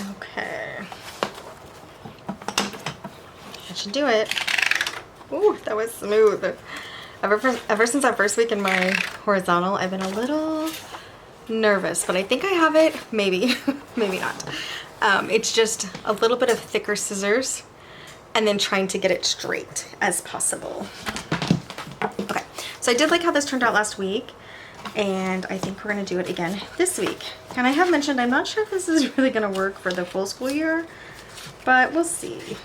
Okay. That should do it. Ooh, that was smooth. Ever since that first week in my horizontal, I've been a little nervous, but I think I have it. Maybe, maybe not. It's just a little bit of thicker scissors and then trying to get it straight as possible. Okay, so I did like how this turned out last week, and I think we're gonna do it again this week. And I have mentioned I'm not sure if this is really gonna work for the full school year, but we'll see.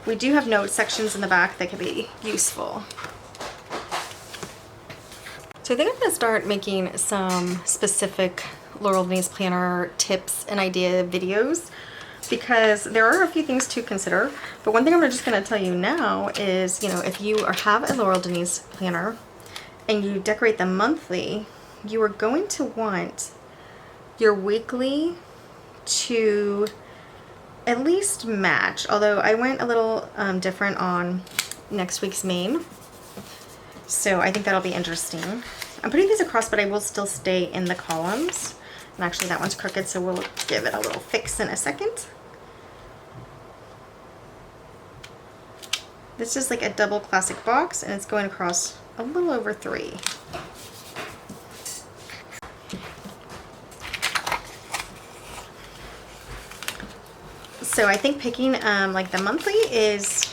We do have note sections in the back that could be useful. So I think I'm gonna start making some specific Laurel Denise planner tips and idea videos because there are a few things to consider. But one thing I'm just gonna tell you now is, you know, if you have a Laurel Denise planner and you decorate them monthly, you are going to want your weekly to at least match, although I went a little different on next week's main. So I think that'll be interesting. I'm putting these across, but I will still stay in the columns. And actually that one's crooked, so we'll give it a little fix in a second. This is like a double classic box, and it's going across a little over 3. So I think picking like the monthly is,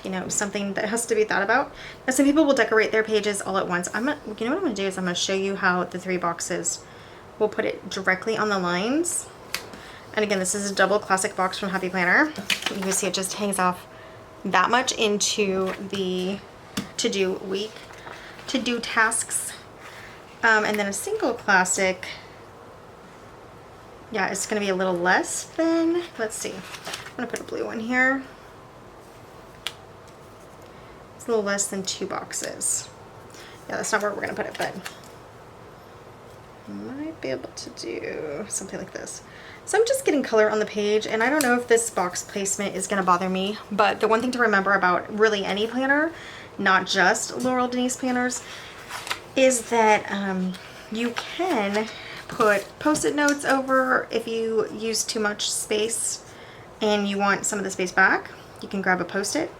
you know, something that has to be thought about. Now some people will decorate their pages all at once. You know what I'm gonna do is I'm gonna show you how the 3 boxes, we'll put it directly on the lines. And again, this is a double classic box from Happy Planner. You can see it just hangs off that much into the to-do week, to-do tasks. And then a single classic, yeah, it's gonna be a little less than, let's see, I'm gonna put a blue one here. It's a little less than 2 boxes. Yeah, that's not where we're gonna put it, but I might be able to do something like this. So I'm just getting color on the page, and I don't know if this box placement is gonna bother me, but the one thing to remember about really any planner, not just Laurel Denise planners, is that you can put post-it notes over if you use too much space and you want some of the space back. You can grab a post-it,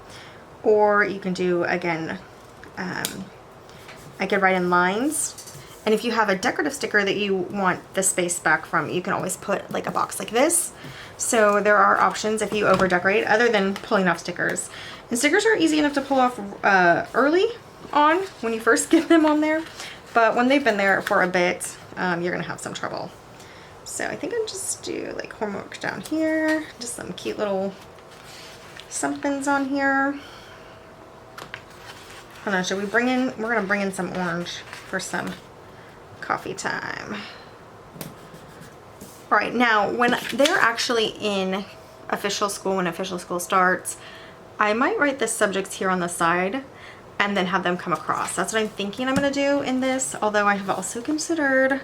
or you can do, again, I could write in lines. And if you have a decorative sticker that you want the space back from, you can always put like a box like this. So there are options if you over decorate other than pulling off stickers. And stickers are easy enough to pull off early on when you first get them on there. But when they've been there for a bit, you're gonna have some trouble. So I think I'll just do like homework down here, just some cute little somethings on here. I don't know, should we bring in, we're gonna bring in some orange for some coffee time. All right, now when they're actually in official school, when official school starts, I might write the subjects here on the side and then have them come across. That's what I'm thinking I'm gonna do in this, although I have also considered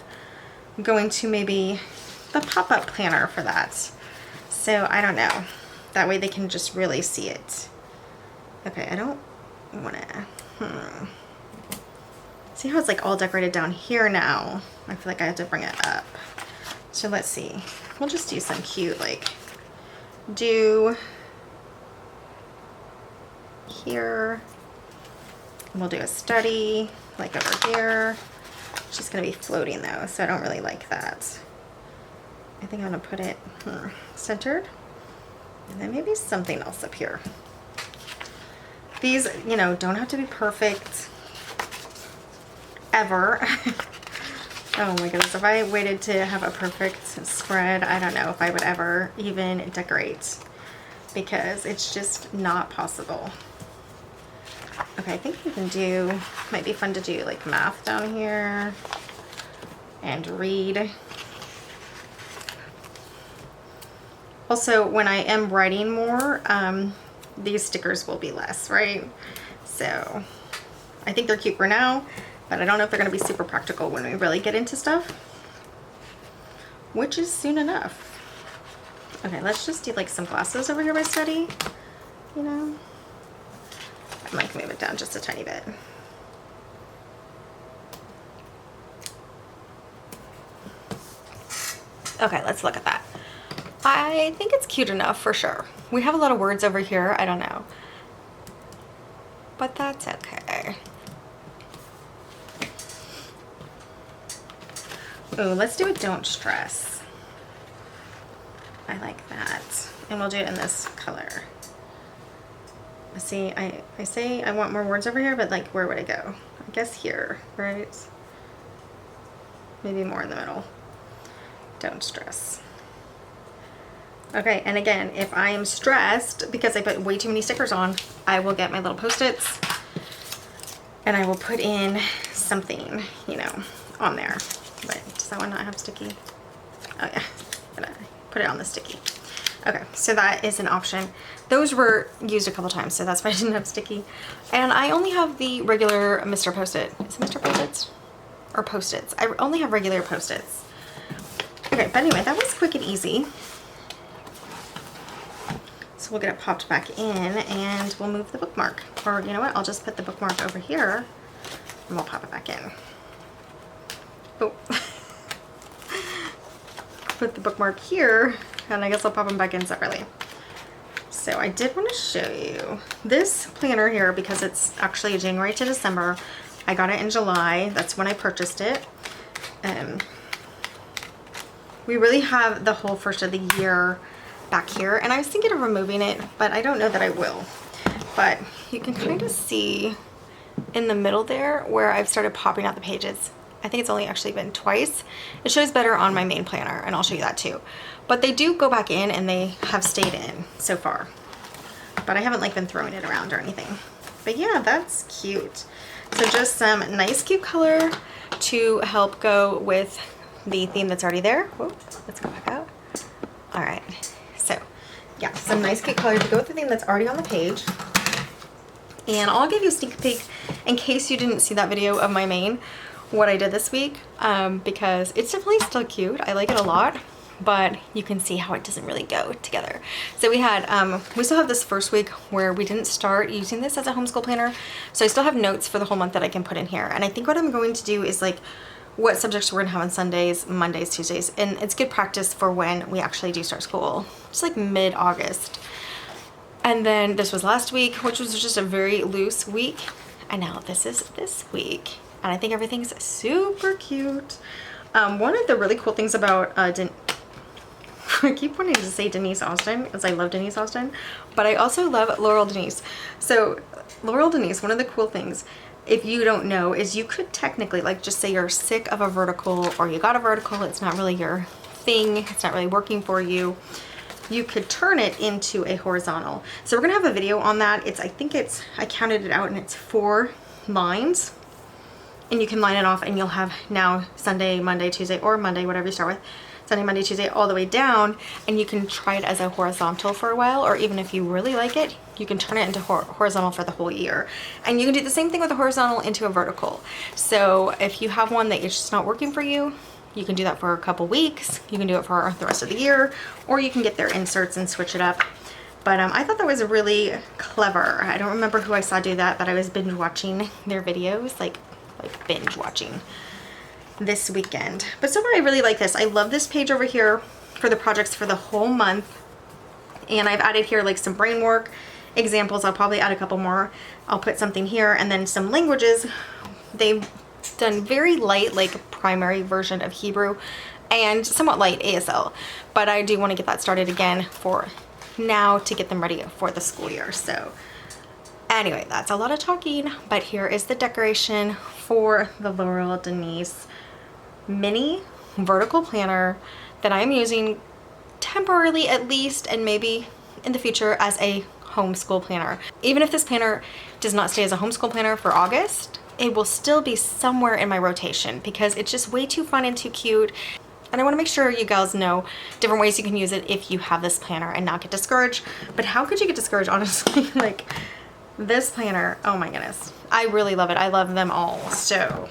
going to maybe the pop-up planner for that. So I don't know. That way they can just really see it. Okay, I don't wanna, See how it's like all decorated down here now? I feel like I have to bring it up. So let's see. We'll just do some cute, like, do here. And we'll do a study like over here. She's gonna be floating though, so I don't really like that. I think I'm gonna put it centered, and then maybe something else up here. These, you know, don't have to be perfect ever. Oh my goodness, if I waited to have a perfect spread, I don't know if I would ever even decorate, because it's just not possible. Okay, I think we can do, might be fun to do like math down here and read. Also, when I am writing more, these stickers will be less, right? So I think they're cute for now, but I don't know if they're gonna be super practical when we really get into stuff, which is soon enough. Okay, let's just do like some glasses over here by study, you know? I might move it down just a tiny bit. Okay, let's look at that. I think it's cute enough for sure. We have a lot of words over here, I don't know. But that's okay. Oh, let's do a don't stress. I like that. And we'll do it in this color. See, I say I want more words over here, but like, where would I go? I guess here, right? Maybe more in the middle. Don't stress. Okay, and again, if I am stressed because I put way too many stickers on, I will get my little Post-its and I will put in something, you know, on there. But does that one not have sticky? Oh yeah, I'm gonna put it on the sticky. Okay, so that is an option. Those were used a couple times, so that's why I didn't have sticky. And I only have the regular Mr. Post-it. Is it Mr. Post-its? Or Post-its? I only have regular Post-its. Okay, but anyway, that was quick and easy. So we'll get it popped back in and we'll move the bookmark. Or you know what, I'll just put the bookmark over here and we'll pop it back in. Oh. Put the bookmark here, and I guess I'll pop them back in separately. So I did want to show you this planner here because it's actually January to December. I got it in July. That's when I purchased it. We really have the whole first of the year back here, and I was thinking of removing it, but I don't know that I will. But you can kind of see in the middle there where I've started popping out the pages. I think it's only actually been twice. It shows better on my main planner, and I'll show you that too. But they do go back in, and they have stayed in so far. But I haven't like been throwing it around or anything. But yeah, that's cute. So just some nice cute color to help go with the theme that's already there. Whoa, let's go back out. All right, so yeah, some nice cute color to go with the theme that's already on the page. And I'll give you a sneak peek in case you didn't see that video of my main, what I did this week, because it's definitely still cute. I like it a lot, but you can see how it doesn't really go together. So we had, we still have this first week where we didn't start using this as a homeschool planner. So I still have notes for the whole month that I can put in here. And I think what I'm going to do is like what subjects we're gonna have on Sundays, Mondays, Tuesdays. And it's good practice for when we actually do start school. It's like mid-August. And then this was last week, which was just a very loose week. And now this is this week. And I think everything's super cute. One of the really cool things about, I keep wanting to say Denise Austin because I love Denise Austin, but I also love Laurel Denise. So Laurel Denise, one of the cool things, if you don't know, is you could technically, like just say you're sick of a vertical or you got a vertical, it's not really your thing, it's not really working for you, you could turn it into a horizontal. So we're gonna have a video on that. I counted it out and it's 4 lines. And you can line it off and you'll have now Sunday, Monday, Tuesday, or Monday, whatever you start with. Sunday, Monday, Tuesday, all the way down. And you can try it as a horizontal for a while, or even if you really like it, you can turn it into horizontal for the whole year. And you can do the same thing with a horizontal into a vertical. So if you have one that is just not working for you, you can do that for a couple weeks. You can do it for the rest of the year, or you can get their inserts and switch it up. But I thought that was really clever. I don't remember who I saw do that, but I was binge watching their videos, like binge watching this weekend. But so far I really like this. I love this page over here for the projects for the whole month. And I've added here like some brain work examples. I'll probably add a couple more. I'll put something here, and then some languages. They've done very light, like primary version of Hebrew and somewhat light ASL, but I do want to get that started again for now to get them ready for the school year. So anyway, that's a lot of talking, but here is the decoration for the Laurel Denise mini vertical planner that I'm using temporarily at least, and maybe in the future as a homeschool planner. Even if this planner does not stay as a homeschool planner for August, it will still be somewhere in my rotation because it's just way too fun and too cute. And I want to make sure you guys know different ways you can use it if you have this planner and not get discouraged. But how could you get discouraged, honestly? Like, this planner, oh my goodness. I really love it. I love them all. So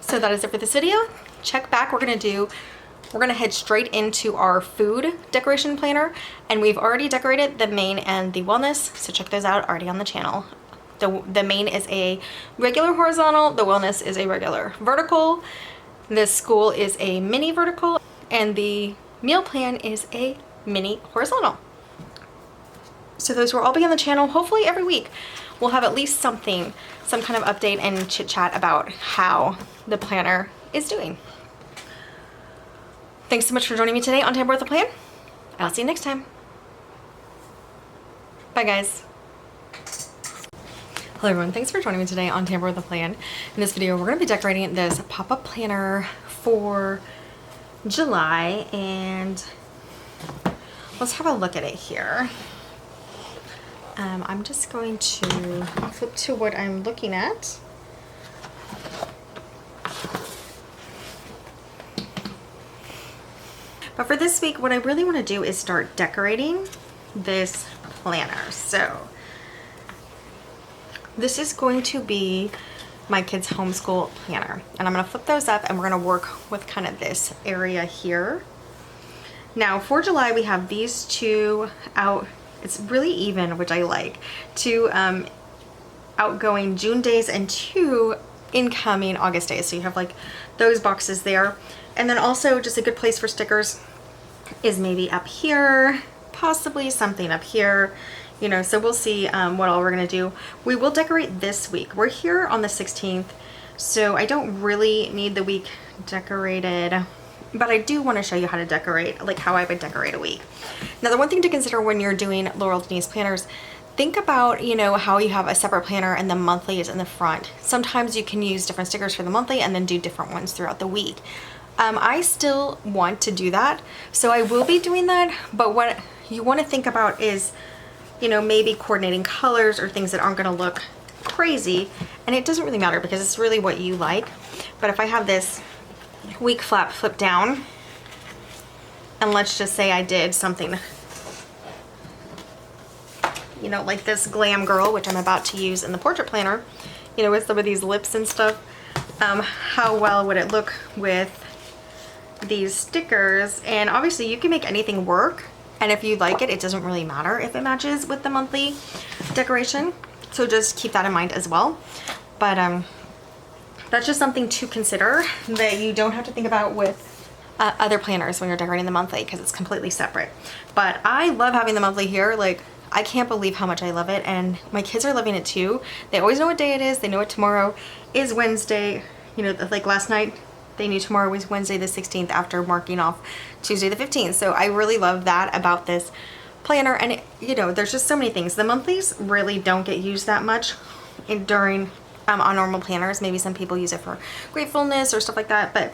that is it for this video. Check back. We're gonna head straight into our food decoration planner, and we've already decorated the main and the wellness, so check those out already on the channel. The main is a regular horizontal, the wellness is a regular vertical, the school is a mini vertical, and the meal plan is a mini horizontal. So those will all be on the channel. Hopefully every week we'll have at least something, some kind of update and chit chat about how the planner is doing. Thanks so much for joining me today on Tamper with a Plan. I'll see you next time. Bye guys. Hello everyone, thanks for joining me today on Tamper with a Plan. In this video, we're going to be decorating this pop-up planner for July, and let's have a look at it here. I'm just going to flip to what I'm looking at. But for this week, what I really want to do is start decorating this planner. So this is going to be my kids' homeschool planner, and I'm going to flip those up and we're going to work with kind of this area here. Now for July, we have these two out. It's really even, which I like. Two outgoing June days and two incoming August days. So you have like those boxes there. And then also just a good place for stickers is maybe up here, possibly something up here, you know, so we'll see what all we're gonna do. We will decorate this week. We're here on the 16th, so I don't really need the week decorated, but I do want to show you how to decorate, like how I would decorate a week. Now, the one thing to consider when you're doing Laurel Denise planners, think about, you know, how you have a separate planner and the monthly is in the front. Sometimes you can use different stickers for the monthly and then do different ones throughout the week. I still want to do that, so I will be doing that, but what you want to think about is, you know, maybe coordinating colors or things that aren't going to look crazy, and it doesn't really matter because it's really what you like. But if I have this week flap flip down, and let's just say I did something, you know, like this glam girl, which I'm about to use in the portrait planner, you know, with some of these lips and stuff, how well would it look with these stickers? And obviously you can make anything work, and if you like it, it doesn't really matter if it matches with the monthly decoration, so just keep that in mind as well. But that's just something to consider that you don't have to think about with other planners when you're decorating the monthly, because it's completely separate. But I love having the monthly here. Like, I can't believe how much I love it, and my kids are loving it too. They always know what day it is. They know it tomorrow is Wednesday. You know, like last night, they knew tomorrow was Wednesday the 16th after marking off Tuesday the 15th. So I really love that about this planner. And it, you know, there's just so many things. The monthlies really don't get used that much during on normal planners. Maybe some people use it for gratefulness or stuff like that, but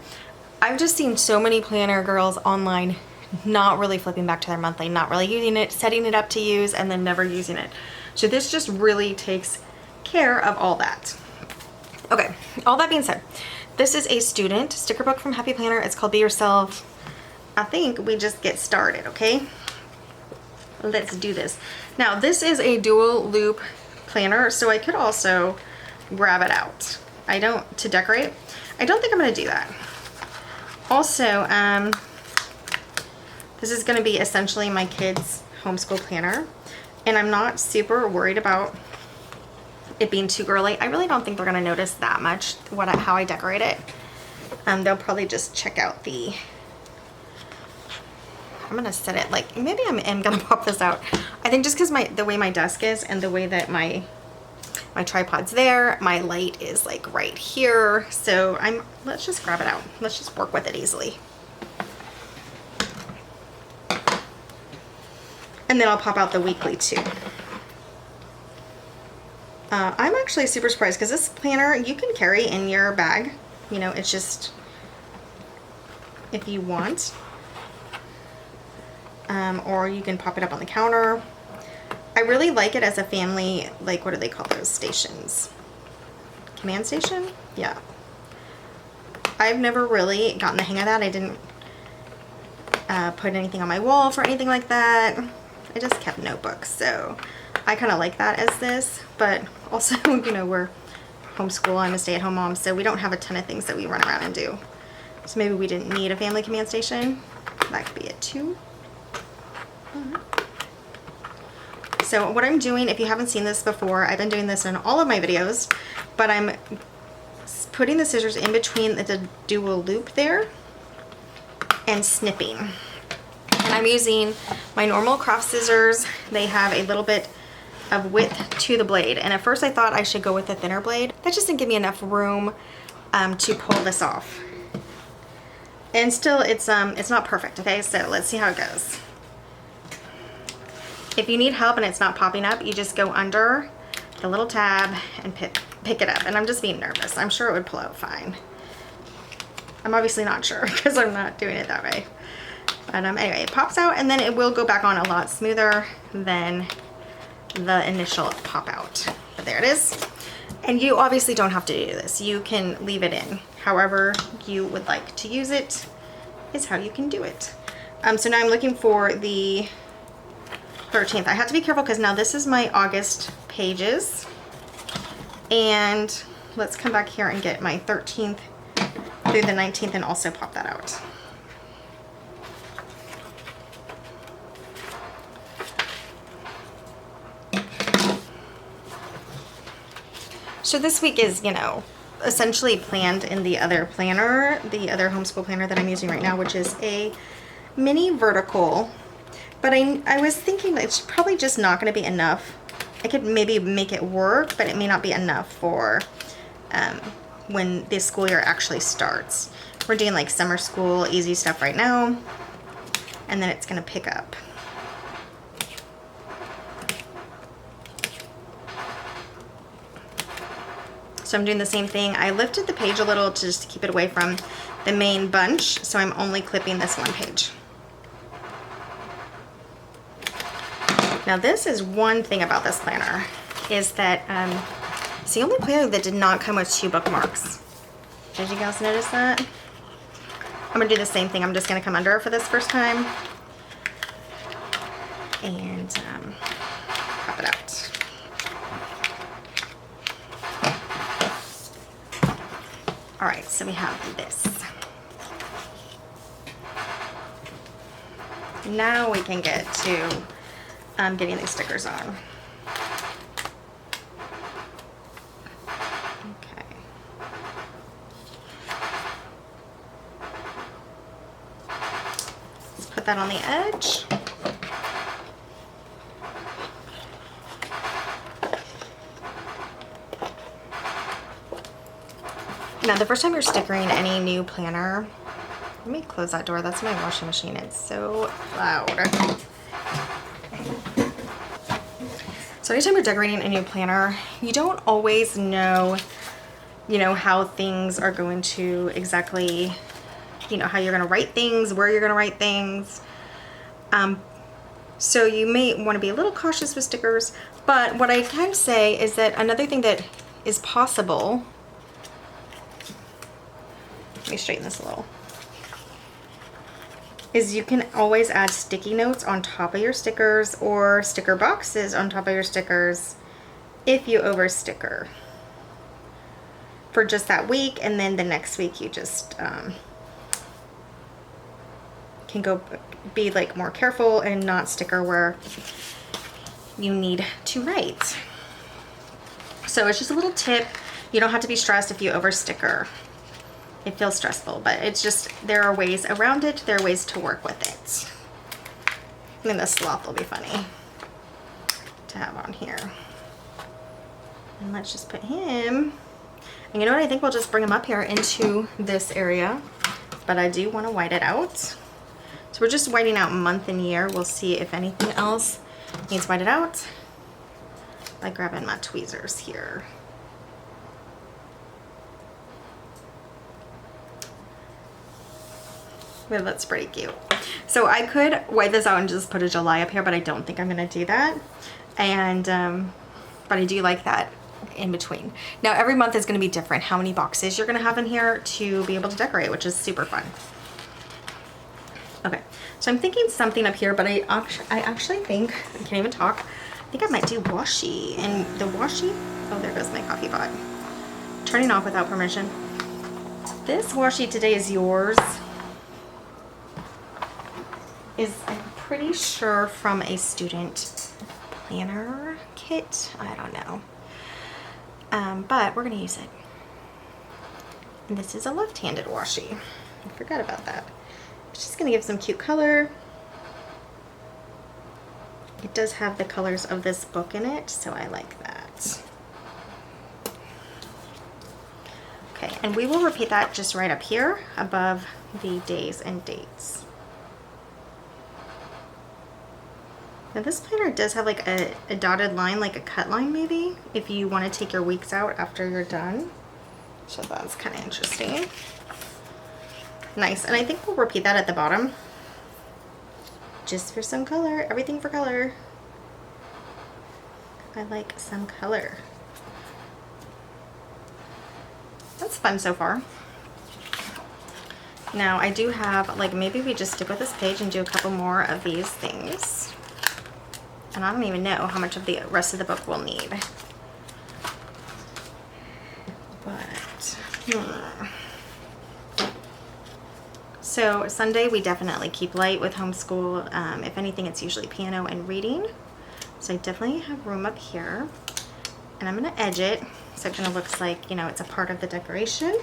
I've just seen so many planner girls online not really flipping back to their monthly, not really using it, setting it up to use, and then never using it. So this just really takes care of all that. Okay, all that being said, this is a student sticker book from Happy Planner. It's called Be Yourself. I think we just get started, okay? Let's do this. Now, this is a dual loop planner, so I could also grab it out. To decorate. I don't think I'm gonna do that. Also, this is gonna be essentially my kids' homeschool planner, and I'm not super worried about it being too girly. I really don't think they're gonna notice that much how I decorate it. They'll probably just check out the I'm gonna set it like, maybe I am gonna pop this out. I think just because the way my desk is and the way that my tripod's there, my light is like right here. So let's just grab it out. Let's just work with it easily. And then I'll pop out the weekly too. I'm actually super surprised because this planner you can carry in your bag. You know, it's just if you want. Or you can pop it up on the counter. I really like it as a family, like, what do they call those stations? Command station? Yeah. I've never really gotten the hang of that. I didn't put anything on my wall for anything like that. I just kept notebooks, so I kind of like that as this, but also, you know, we're homeschool. I'm a stay-at-home mom, so we don't have a ton of things that we run around and do. So maybe we didn't need a family command station. That could be it too. So what I'm doing, if you haven't seen this before, I've been doing this in all of my videos, but I'm putting the scissors in between the dual loop there and snipping. And I'm using my normal craft scissors. They have a little bit of width to the blade, and at first I thought I should go with a thinner blade. That just didn't give me enough room to pull this off. And still, it's not perfect, okay? So let's see how it goes. If you need help and it's not popping up, you just go under the little tab and pick it up. And I'm just being nervous. I'm sure it would pull out fine. I'm obviously not sure because I'm not doing it that way. But anyway, it pops out and then it will go back on a lot smoother than the initial pop out. But there it is. And you obviously don't have to do this. You can leave it in. However you would like to use it is how you can do it. So now I'm looking for the 13th. I have to be careful because now this is my August pages. And let's come back here and get my 13th through the 19th and also pop that out. So this week is, you know, essentially planned in the other planner, the other homeschool planner that I'm using right now, which is a mini vertical. But I was thinking that it's probably just not going to be enough. I could maybe make it work, but it may not be enough for when this school year actually starts. We're doing like summer school, easy stuff right now, and then it's going to pick up. So I'm doing the same thing. I lifted the page a little to just keep it away from the main bunch, so I'm only clipping this one page. Now this is one thing about this planner, is that it's the only planner that did not come with 2 bookmarks. Did you guys notice that? I'm gonna do the same thing. I'm just gonna come under for this first time and pop it out. All right, so we have this. Now we can get to getting these stickers on. Okay. Let's put that on the edge. Now, the first time you're stickering any new planner, let me close that door. That's my washing machine. It's so loud. So anytime you're decorating a new planner, you don't always know, you know, how things are going to exactly, you know, how you're going to write things, where you're going to write things. So you may want to be a little cautious with stickers. But what I can say is that another thing that is possible, let me straighten this a little, is you can always add sticky notes on top of your stickers or sticker boxes on top of your stickers if you over sticker for just that week, and then the next week you just can go be like more careful and not sticker where you need to write. So it's just a little tip. You don't have to be stressed if you over sticker. It feels stressful, but it's just, there are ways around it. There are ways to work with it. I mean, the sloth will be funny to have on here. And let's just put him, and you know what, I think we'll just bring him up here into this area, but I do want to white it out. So we're just whiting out month and year. We'll see if anything else needs whited out by grabbing my tweezers here. Well, that's pretty cute. So I could white this out and just put a July up here, but I don't think I'm gonna do that. And but I do like that in between. Now every month is gonna be different how many boxes you're gonna have in here to be able to decorate, which is super fun. Okay, so I'm thinking something up here, but I actually think, I can't even talk, I think I might do washi. And the washi, oh, there goes my coffee pot. Turning off without permission. This washi today is yours. I'm pretty sure from a student planner kit. I don't know. But we're gonna use it. And this is a left-handed washi. I forgot about that. It's just gonna give some cute color. It does have the colors of this book in it, so I like that. Okay, and we will repeat that just right up here above the days and dates. Now this planner does have like a dotted line, like a cut line maybe, if you want to take your weeks out after you're done. So that's kind of interesting. Nice, and I think we'll repeat that at the bottom. Just for some color, everything for color. I like some color. That's fun so far. Now I do have, like, maybe we just stick with this page and do a couple more of these things. And I don't even know how much of the rest of the book we'll need. But, So Sunday we definitely keep light with homeschool. If anything, it's usually piano and reading. So I definitely have room up here. And I'm gonna edge it so it kind of looks like, you know, it's a part of the decoration.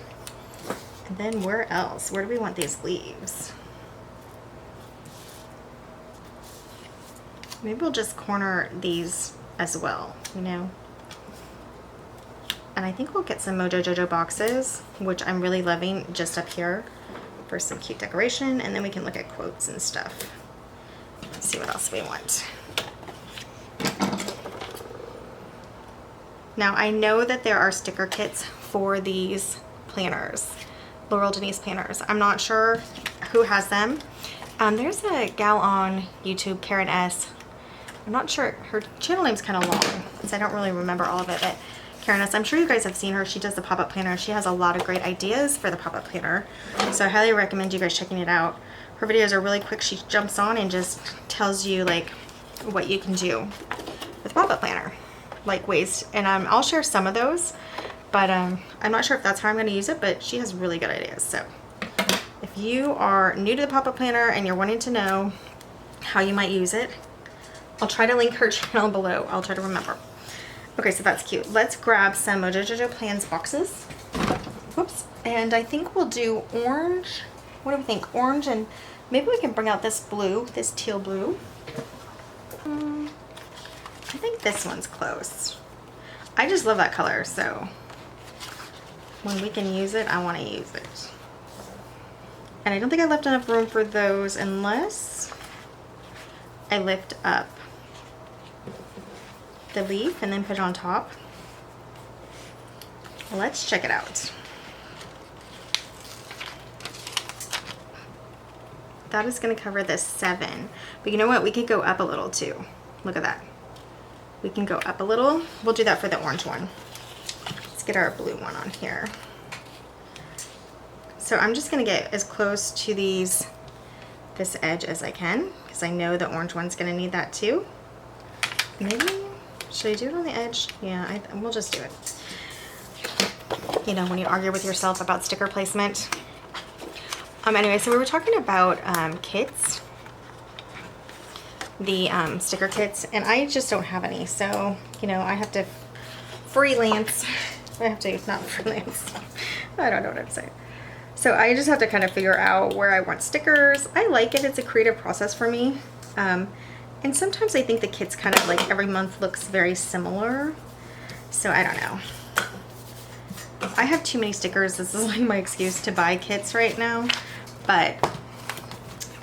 And then where else? Where do we want these leaves? Maybe we'll just corner these as well, you know. And I think we'll get some Mojo Jojo boxes, which I'm really loving, just up here for some cute decoration. And then we can look at quotes and stuff. Let's see what else we want. Now I know that there are sticker kits for these planners, Laurel Denise planners. I'm not sure who has them. There's a gal on YouTube, Karen S. I'm not sure, her channel name's kind of long, so I don't really remember all of it, but Karen S., I'm sure you guys have seen her. She does the pop-up planner. She has a lot of great ideas for the pop-up planner, so I highly recommend you guys checking it out. Her videos are really quick. She jumps on and just tells you like what you can do with pop-up planner, like ways, and I'll share some of those, but I'm not sure if that's how I'm going to use it, but she has really good ideas. So if you are new to the pop-up planner and you're wanting to know how you might use it, I'll try to link her channel below. I'll try to remember. Okay, so that's cute. Let's grab some Mojo Jojo Plans boxes. Whoops. And I think we'll do orange. What do we think? Orange, and maybe we can bring out this blue, this teal blue. I think this one's close. I just love that color, so when we can use it, I want to use it. And I don't think I left enough room for those unless I lift up the leaf and then put it on top. Let's check it out. That is going to cover the 7, but you know what, we could go up a little too. Look at that, we can go up a little. We'll do that for the orange one. Let's get our blue one on here. So I'm just going to get as close to this edge as I can, because I know the orange one's going to need that too. Maybe, should I do it on the edge? Yeah, we'll just do it. You know, when you argue with yourself about sticker placement. Anyway, so we were talking about kits, the sticker kits, and I just don't have any. So, you know, I have to freelance. I have to, not freelance. I don't know what I'm saying. So I just have to kind of figure out where I want stickers. I like it. It's a creative process for me. And sometimes I think the kits kind of like every month looks very similar. So I don't know. I have too many stickers. This is like my excuse to buy kits right now. But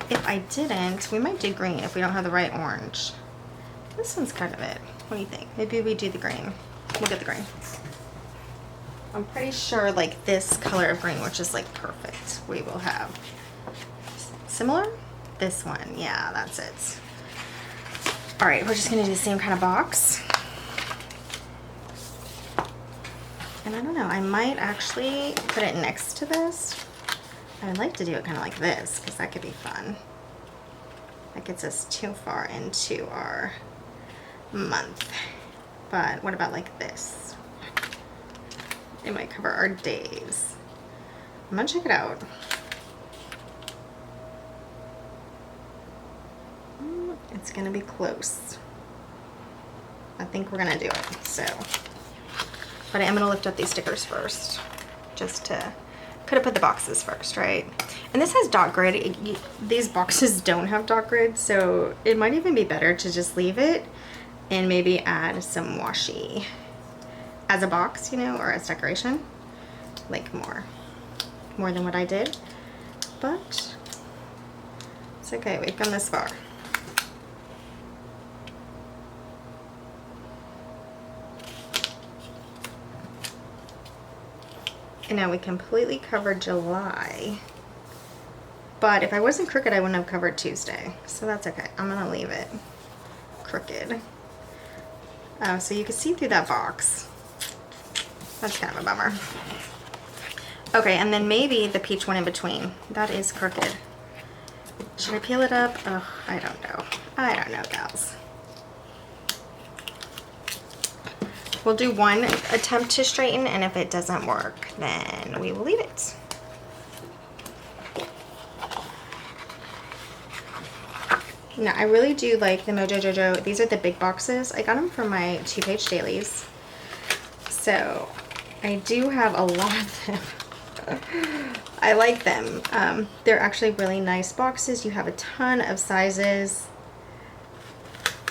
if I didn't, we might do green if we don't have the right orange. This one's kind of it. What do you think? Maybe we do the green. We'll get the green. I'm pretty sure like this color of green, which is like perfect, we will have. Similar? This one. Yeah, that's it. All right, we're just gonna do the same kind of box. And I don't know, I might actually put it next to this. I would like to do it kind of like this because that could be fun. That gets us too far into our month. But what about like this? It might cover our days. I'm gonna check it out. It's gonna be close. I think we're gonna do it, so. But I am gonna lift up these stickers first, just to, could have put the boxes first, right? And this has dot grid. These boxes don't have dot grid, so it might even be better to just leave it and maybe add some washi as a box, you know, or as decoration, like more than what I did. But it's okay, we've come this far. And now we completely covered July. But if I wasn't crooked, I wouldn't have covered Tuesday. So that's okay. I'm gonna leave it crooked. So you can see through that box. That's kind of a bummer. Okay, and then maybe the peach one in between. That is crooked. Should I peel it up? Oh, I don't know. I don't know, gals. We'll do one attempt to straighten, and if it doesn't work, then we will leave it. Now, I really do like the Mojo Jojo. These are the big boxes. I got them from my 2-page dailies. So, I do have a lot of them. I like them. They're actually really nice boxes. You have a ton of sizes,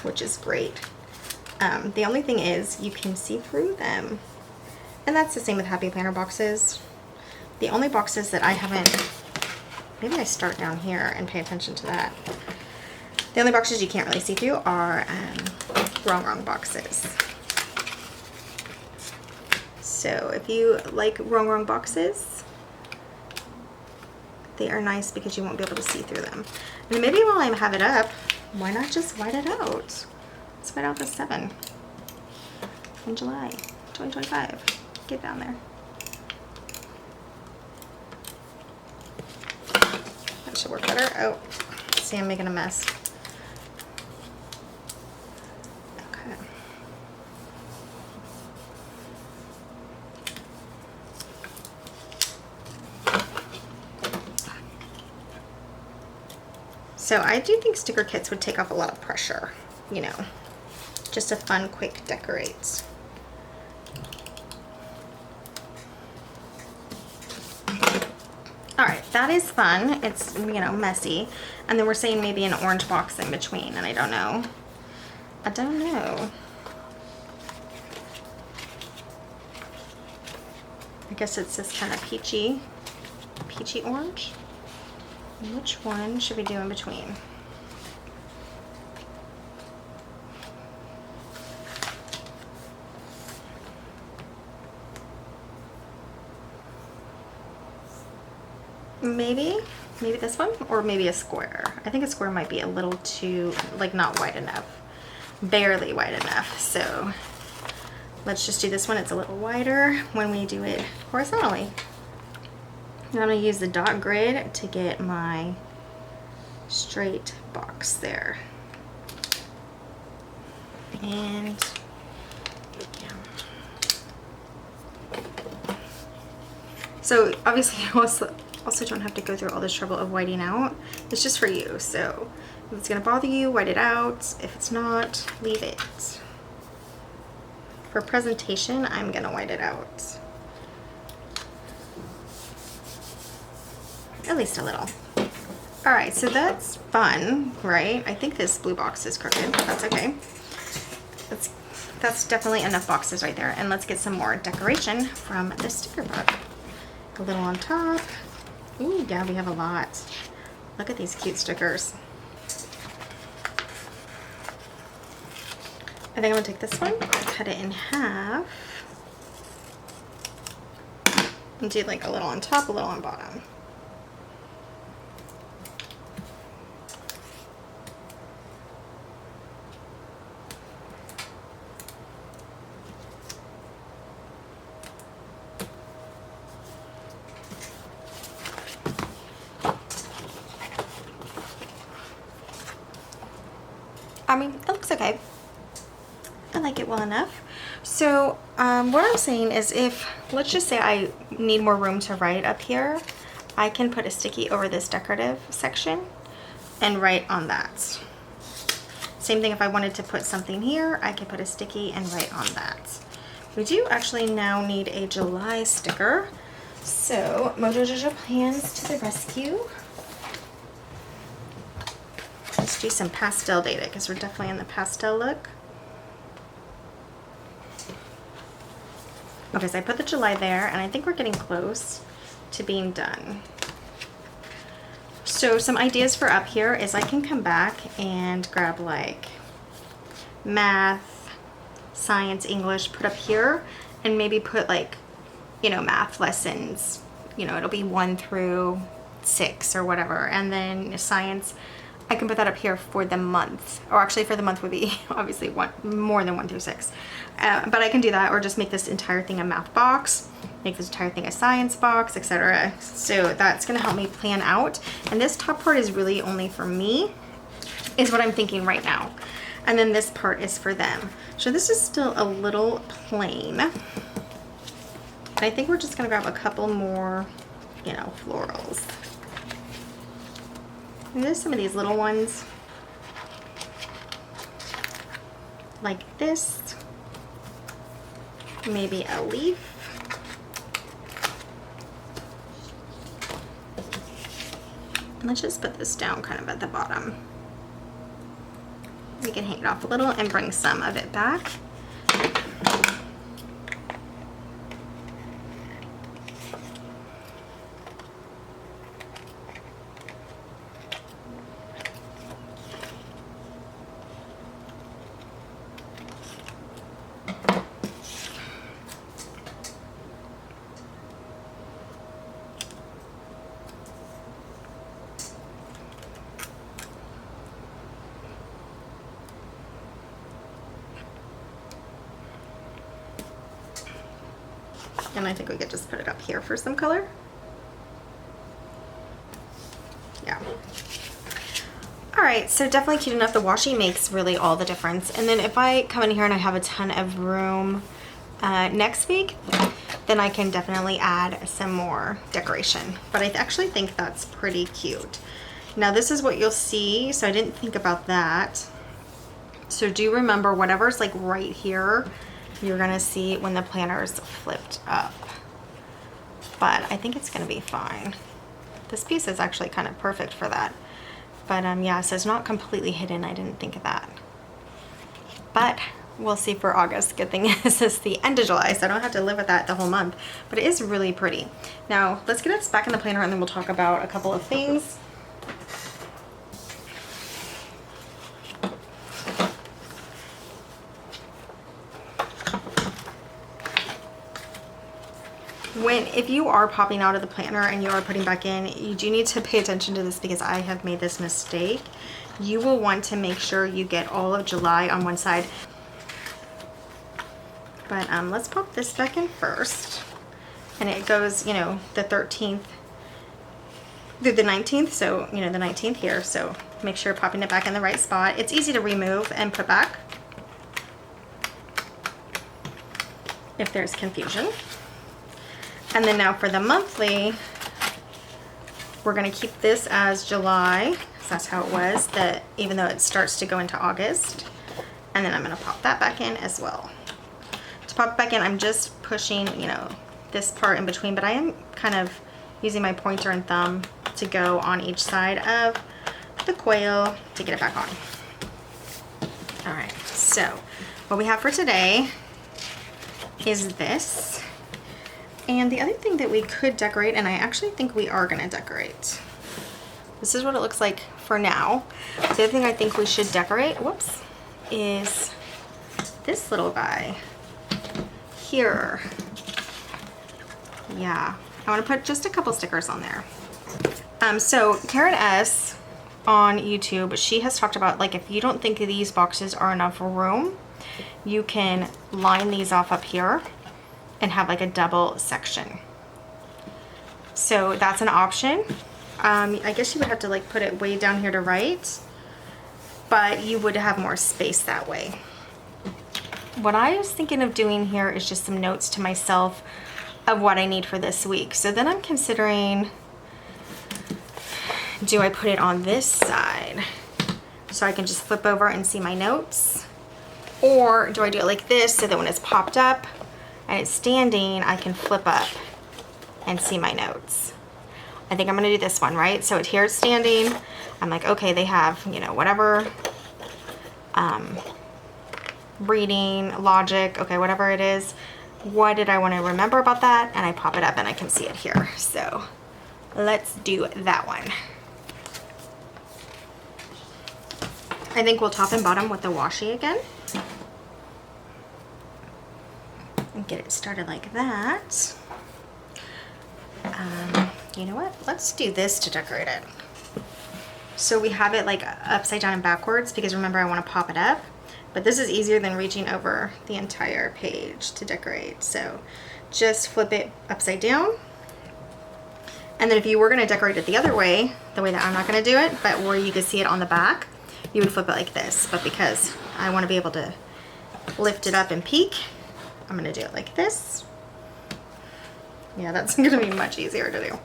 which is great. The only thing is you can see through them. And that's the same with Happy Planner boxes. The only boxes that I haven't, maybe I start down here and pay attention to that. The only boxes you can't really see through are wrong boxes. So if you like wrong boxes, they are nice because you won't be able to see through them. And maybe while I have it up, why not just white it out? Let's white out the 7 in July 2025. Get down there. That should work better. Oh, see, I'm making a mess. Okay. So I do think sticker kits would take off a lot of pressure, you know, just a fun, quick decorate. All right, that is fun. It's, you know, messy. And then we're saying maybe an orange box in between, and I don't know. I don't know. I guess it's this kind of peachy orange. Which one should we do in between? Maybe this one, or maybe a square. I think a square might be a little too, like, not wide enough, barely wide enough. So let's just do this one. It's a little wider when we do it horizontally. And I'm going to use the dot grid to get my straight box there. And yeah. So obviously you also don't have to go through all this trouble of whiting out. It's just for you. So if it's going to bother you, white it out. If it's not, leave it. For presentation, I'm going to white it out. At least a little. All right, so that's fun, right? I think this blue box is crooked, but that's okay. That's definitely enough boxes right there. And let's get some more decoration from the sticker book. A little on top. Ooh, yeah, we have a lot. Look at these cute stickers. I think I'm gonna take this one, cut it in half, and do like a little on top, a little on bottom. I mean, it looks okay. I like it well enough. So what I'm saying is, if, let's just say I need more room to write up here, I can put a sticky over this decorative section and write on that. Same thing if I wanted to put something here, I could put a sticky and write on that. We do actually now need a July sticker. So Mojo Jojo Plans to the rescue. Let's do some pastel data because we're definitely in the pastel look. Okay, so I put the July there, and I think we're getting close to being done. So some ideas for up here is I can come back and grab like math, science, English, put up here, and maybe put like, you know, math lessons. You know, it'll be 1 through 6 or whatever. And then science, I can put that up here for the month, or actually for the month would be obviously more than 1 through 6. But I can do that, or just make this entire thing a math box, make this entire thing a science box, etc. So that's gonna help me plan out. And this top part is really only for me, is what I'm thinking right now. And then this part is for them. So this is still a little plain. And I think we're just gonna grab a couple more, you know, florals. And there's some of these little ones, like this, maybe a leaf. And let's just put this down kind of at the bottom. We can hang it off a little and bring some of it back. And I think we could just put it up here for some color. Yeah. All right, so definitely cute enough. The washi makes really all the difference. And then if I come in here and I have a ton of room next week, then I can definitely add some more decoration. But I actually think that's pretty cute. Now this is what you'll see, so I didn't think about that. So do remember, whatever's like right here, you're gonna see when the planner is flipped up. But I think it's gonna be fine. This piece is actually kind of perfect for that. But yeah, so it's not completely hidden. I didn't think of that. But we'll see for August. Good thing is it's the end of July, so I don't have to live with that the whole month. But it is really pretty. Now let's get us back in the planner and then we'll talk about a couple of things. If you are popping out of the planner and you are putting back in, you do need to pay attention to this because I have made this mistake. You will want to make sure you get all of July on one side. But let's pop this back in first. And it goes, you know, the 13th through the 19th. So, you know, the 19th here. So make sure you're popping it back in the right spot. It's easy to remove and put back if there's confusion. And then now for the monthly, we're going to keep this as July, because that's how it was, that even though it starts to go into August. And then I'm going to pop that back in as well. To pop it back in, I'm just pushing, you know, this part in between, but I am kind of using my pointer and thumb to go on each side of the coil to get it back on. All right, so what we have for today is this. And the other thing that we could decorate, and I actually think we are gonna decorate. This is what it looks like for now. The other thing I think we should decorate, whoops, is this little guy here. Yeah, I wanna put just a couple stickers on there. So Karen S on YouTube, she has talked about, like, if you don't think these boxes are enough room, you can line these off up here and have like a double section. So that's an option. I guess you would have to like put it way down here to write, but you would have more space that way. What I was thinking of doing here is just some notes to myself of what I need for this week. So then I'm considering, do I put it on this side so I can just flip over and see my notes? Or do I do it like this so that when it's popped up and it's standing, I can flip up and see my notes? I think I'm gonna do this one, right? So here it's standing. I'm like, okay, they have, you know, whatever, reading, logic, okay, whatever it is. What did I want to remember about that? And I pop it up and I can see it here. So let's do that one. I think we'll top and bottom with the washi again. And get it started like that. You know what? Let's do this to decorate it. So we have it like upside down and backwards because remember I want to pop it up. But this is easier than reaching over the entire page to decorate. So just flip it upside down. And then if you were going to decorate it the other way, the way that I'm not going to do it, but where you can see it on the back, you would flip it like this. But because I want to be able to lift it up and peek, I'm going to do it like this. Yeah, that's going to be much easier to do.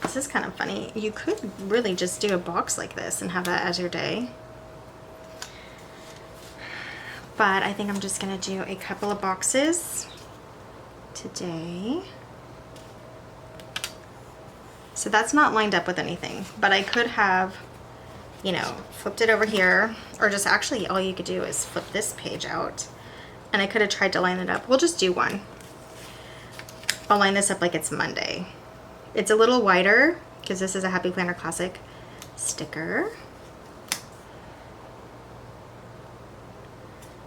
This is kind of funny. You could really just do a box like this and have that as your day. But I think I'm just going to do a couple of boxes today. So that's not lined up with anything, but I could have, you know, flipped it over here, or just actually all you could do is flip this page out, and I could have tried to line it up. We'll just do one. I'll line this up like it's Monday. It's a little wider because this is a Happy Planner Classic sticker.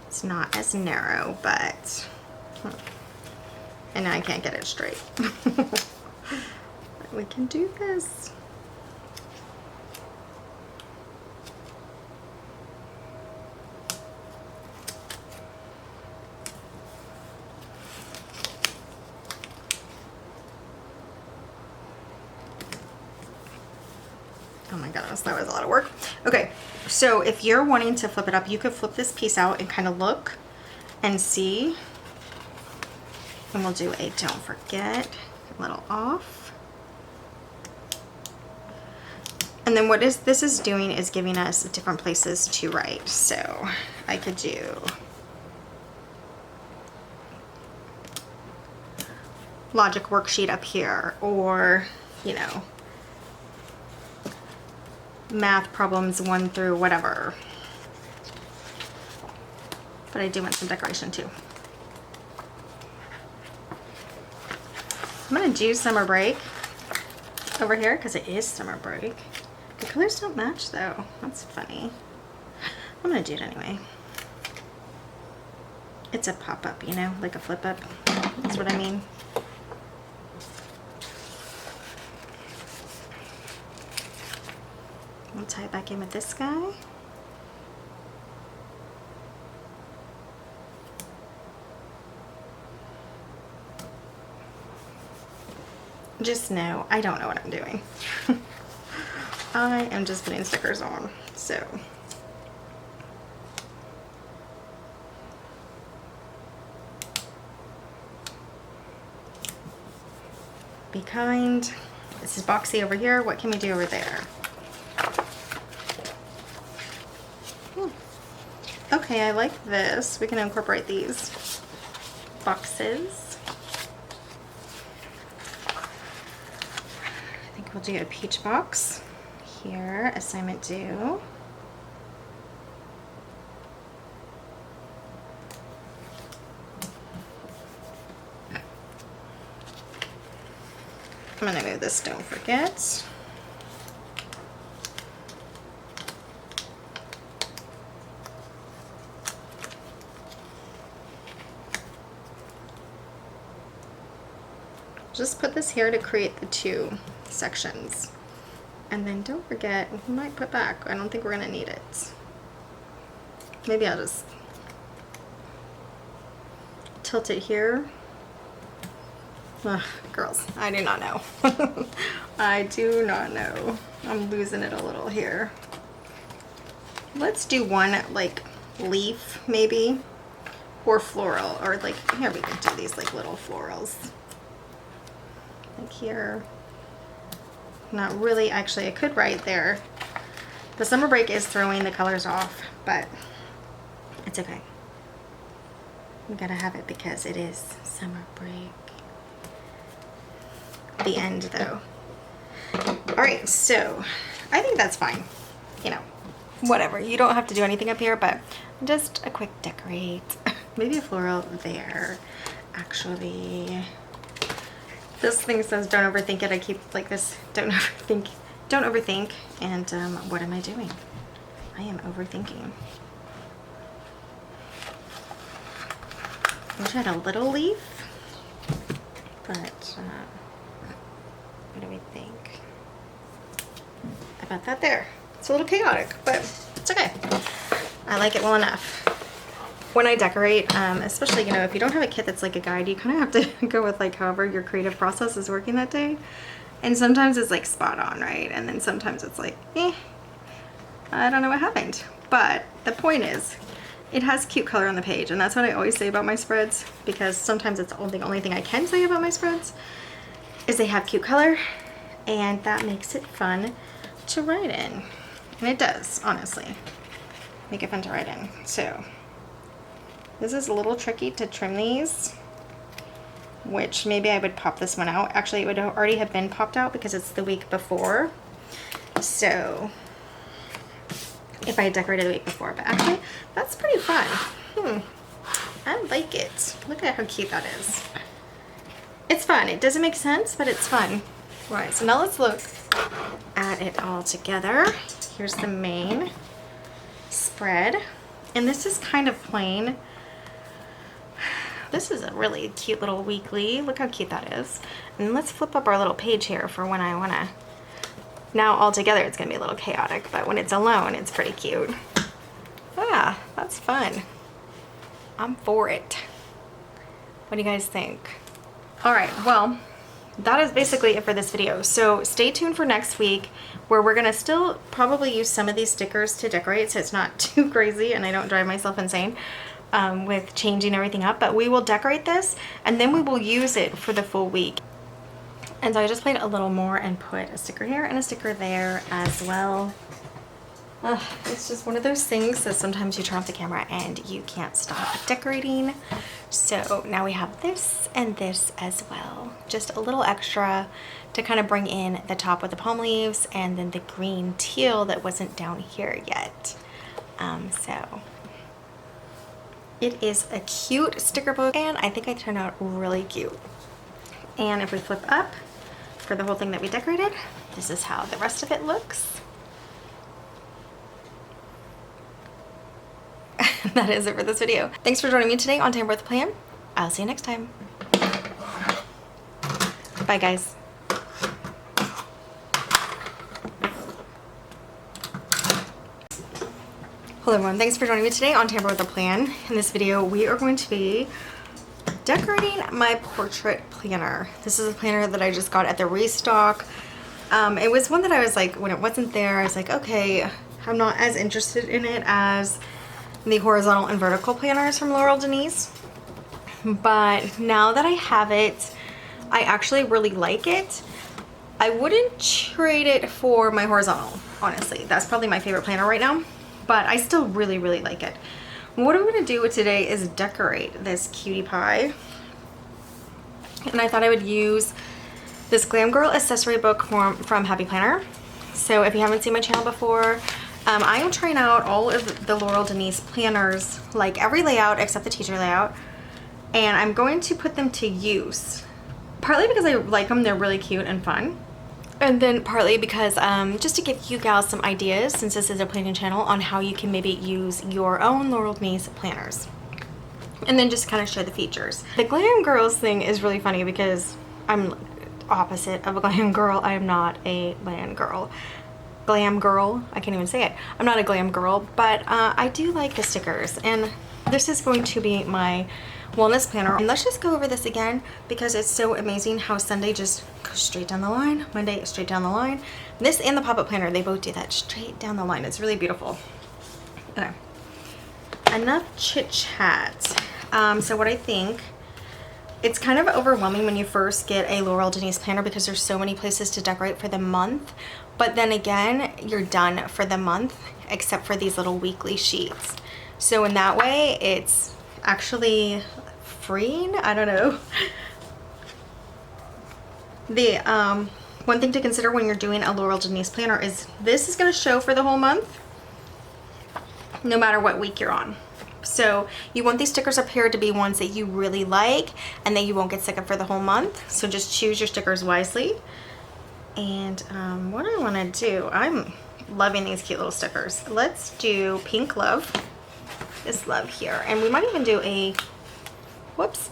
It's not as narrow, but, and now I can't get it straight. We can do this. Oh my goodness, that was a lot of work. Okay, so if you're wanting to flip it up, you could flip this piece out and kind of look and see. And we'll do a don't forget, a little off. And then what this is doing is giving us different places to write. So I could do logic worksheet up here, or, you know, math problems 1 through whatever. But I do want some decoration too. I'm gonna do summer break over here because it is summer break. The colors don't match though. That's funny. I'm gonna do it anyway. It's a pop-up, you know, like a flip-up. That's what I mean. I'll tie it back in with this guy. Just know, I don't know what I'm doing. I am just putting stickers on, so. Be kind. This is boxy over here. What can we do over there? Okay, I like this. We can incorporate these. boxes. I think we'll do a peach box here, assignment due. I'm gonna move this, don't forget. Just put this here to create the 2 sections. And then don't forget, we might put back. I don't think we're gonna need it. Maybe I'll just tilt it here. Ugh, girls, I do not know. I do not know. I'm losing it a little here. Let's do one like leaf maybe, or floral, or like, here we can do these like little florals. Like here. Not really, actually I could write there. The summer break is throwing the colors off, but it's okay. We gotta have it because it is summer break. The end though. All right, so I think that's fine. You know, whatever. You don't have to do anything up here, but just a quick decorate. Maybe a floral there. Actually, this thing says don't overthink it. I keep like this, don't overthink. And what am I doing? I am overthinking. I wish I had a little leaf, but what do we think about that there? It's a little chaotic, but it's okay. I like it well enough. When I decorate, especially, you know, if you don't have a kit that's like a guide, you kind of have to go with like however your creative process is working that day. And sometimes it's like spot on, right? And then sometimes it's like, I don't know what happened. But the point is, it has cute color on the page, and that's what I always say about my spreads, because sometimes it's the only thing I can say about my spreads is they have cute color, and that makes it fun to write in. And it does, honestly, make it fun to write in. So this is a little tricky to trim these, which maybe I would pop this one out. Actually, it would already have been popped out because it's the week before. So if I had decorated the week before, but actually that's pretty fun. I like it. Look at how cute that is. It's fun. It doesn't make sense, but it's fun. All right, so now let's look at it all together. Here's the main spread, and this is kind of plain. This is a really cute little weekly. Look how cute that is. And let's flip up our little page here for when I want to. Now all together it's going to be a little chaotic, but when it's alone it's pretty cute. Ah, that's fun. I'm for it. What do you guys think? All right, well, that is basically it for this video. So stay tuned for next week, where we're going to still probably use some of these stickers to decorate so it's not too crazy and I don't drive myself insane with changing everything up. But we will decorate this and then we will use it for the full week. And so I just played a little more and put a sticker here and a sticker there as well. It's just one of those things that sometimes you turn off the camera and you can't stop decorating. So now we have this and this as well. Just a little extra to kind of bring in the top with the palm leaves and then the green teal that wasn't down here yet. So it is a cute sticker book, and I think I turned out really cute. And if we flip up for the whole thing that we decorated, this is how the rest of it looks. That is it for this video. Thanks for joining me today on Tamper with a Plan. I'll see you next time. Bye, guys. Hello everyone, thanks for joining me today on Tamper with a Plan. In this video, we are going to be decorating my portrait planner. This is a planner that I just got at the restock. It was one that I was like, when it wasn't there, I was like, okay, I'm not as interested in it as the horizontal and vertical planners from Laurel Denise. But now that I have it, I actually really like it. I wouldn't trade it for my horizontal, honestly. That's probably my favorite planner right now, but I still really, really like it. What I'm gonna do today is decorate this cutie pie and I thought I would use this Glam Girl accessory book from Happy Planner. So if you haven't seen my channel before, I am trying out all of the Laurel Denise planners, like every layout except the teacher layout, and I'm going to put them to use. Partly because I like them, they're really cute and fun. And then partly because just to give you gals some ideas, since this is a planning channel, on how you can maybe use your own Laurel Denise planners. And then just kind of show the features. The Glam Girls thing is really funny because I'm opposite of a glam girl. I am not a glam girl. Glam girl, I can't even say it. I'm not a glam girl, but I do like the stickers. And this is going to be my wellness planner. And let's just go over this again because it's so amazing how Sunday just goes straight down the line. Monday straight down the line. This and the pop-up planner, they both do that straight down the line. It's really beautiful. Okay, enough chit chat. So what I think, it's kind of overwhelming when you first get a Laurel Denise planner because there's so many places to decorate for the month. But then again, you're done for the month except for these little weekly sheets. So in that way, it's actually freeing. I don't know. The one thing to consider when you're doing a Laurel Denise planner is this is going to show for the whole month no matter what week you're on. So you want these stickers up here to be ones that you really like and that you won't get sick of for the whole month. So just choose your stickers wisely. And what I want to do, I'm loving these cute little stickers. Let's do Pink Love, this love here. And we might even do a, whoops,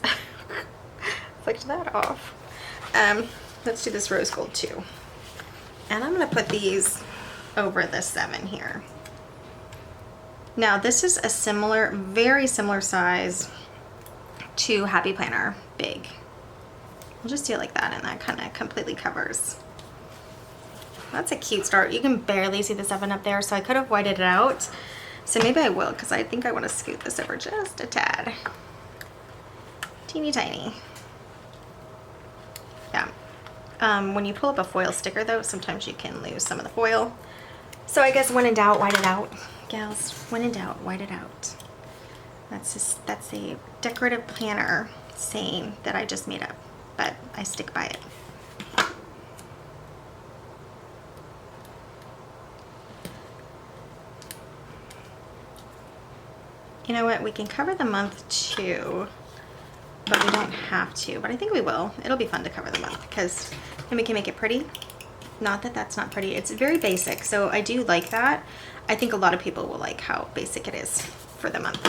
flicked that off. Let's do this Rose Gold too. And I'm going to put these over the 7 here. Now this is a similar, very similar size to Happy Planner, big. We'll just do it like that and that kind of completely covers. That's a cute start. You can barely see the 7 up there, so I could have whited it out. So maybe I will, because I think I want to scoot this over just a tad. Teeny tiny. Yeah. When you pull up a foil sticker though, sometimes you can lose some of the foil. So I guess when in doubt, white it out. Gals, when in doubt, white it out. That's a decorative planner saying that I just made up, but I stick by it. You know what, we can cover the month too, but we don't have to, but I think we will. It'll be fun to cover the month because then we can make it pretty. Not that that's not pretty. It's very basic, so I do like that. I think a lot of people will like how basic it is for the month.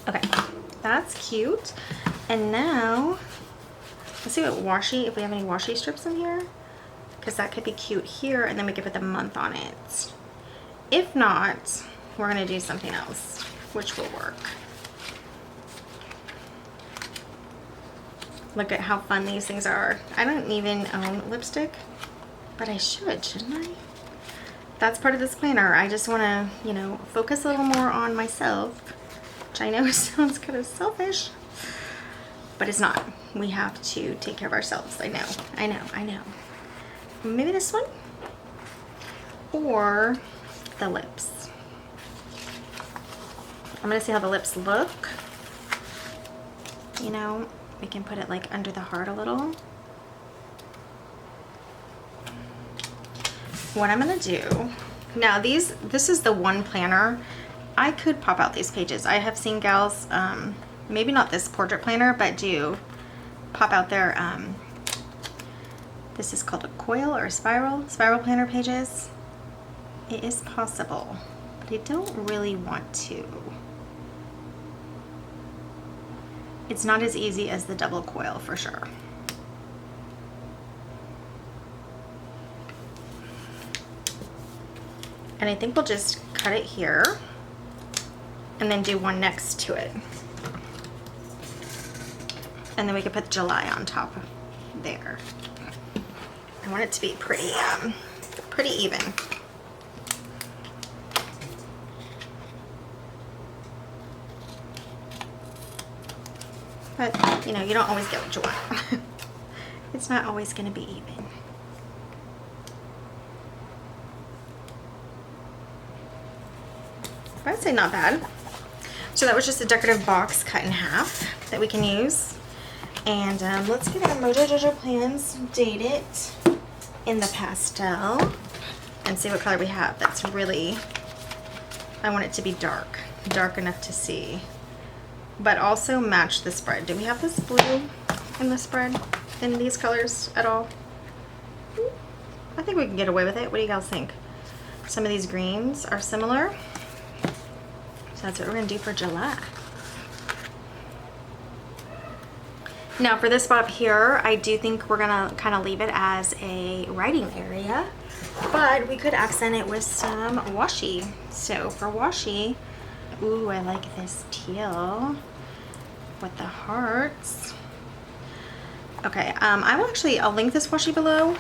Okay, that's cute. And now, let's see what washi, if we have any washi strips in here, because that could be cute here, and then we could put the month on it. If not, we're gonna do something else, which will work. Look at how fun these things are. I don't even own lipstick, but I should, shouldn't I? That's part of this planner. I just want to, you know, focus a little more on myself, which I know sounds kind of selfish, but it's not. We have to take care of ourselves. I know. Maybe this one? Or the lips. I'm going to see how the lips look. You know, we can put it like under the heart a little. What I'm gonna do now, this is the one planner. I could pop out these pages. I have seen gals, maybe not this portrait planner, but do pop out their this is called a coil or a spiral planner pages. It is possible, but I don't really want to. It's not as easy as the double coil for sure. And I think we'll just cut it here and then do one next to it. And then we could put July on top there. I want it to be pretty, pretty even. But, you know, you don't always get what you want. It's not always going to be even. I'd say not bad. So that was just a decorative box cut in half that we can use. And let's get our Mojo Jojo plans dated in the pastel and see what color we have. That's really, I want it to be dark enough to see, but also match the spread. Do we have this blue in the spread in these colors at all? I think we can get away with it. What do you guys think? Some of these greens are similar. So that's what we're gonna do for July. Now for this spot up here, I do think we're gonna kind of leave it as a writing area, but we could accent it with some washi. So for washi, ooh, I like this teal with the hearts. Okay, I'll link this washi below,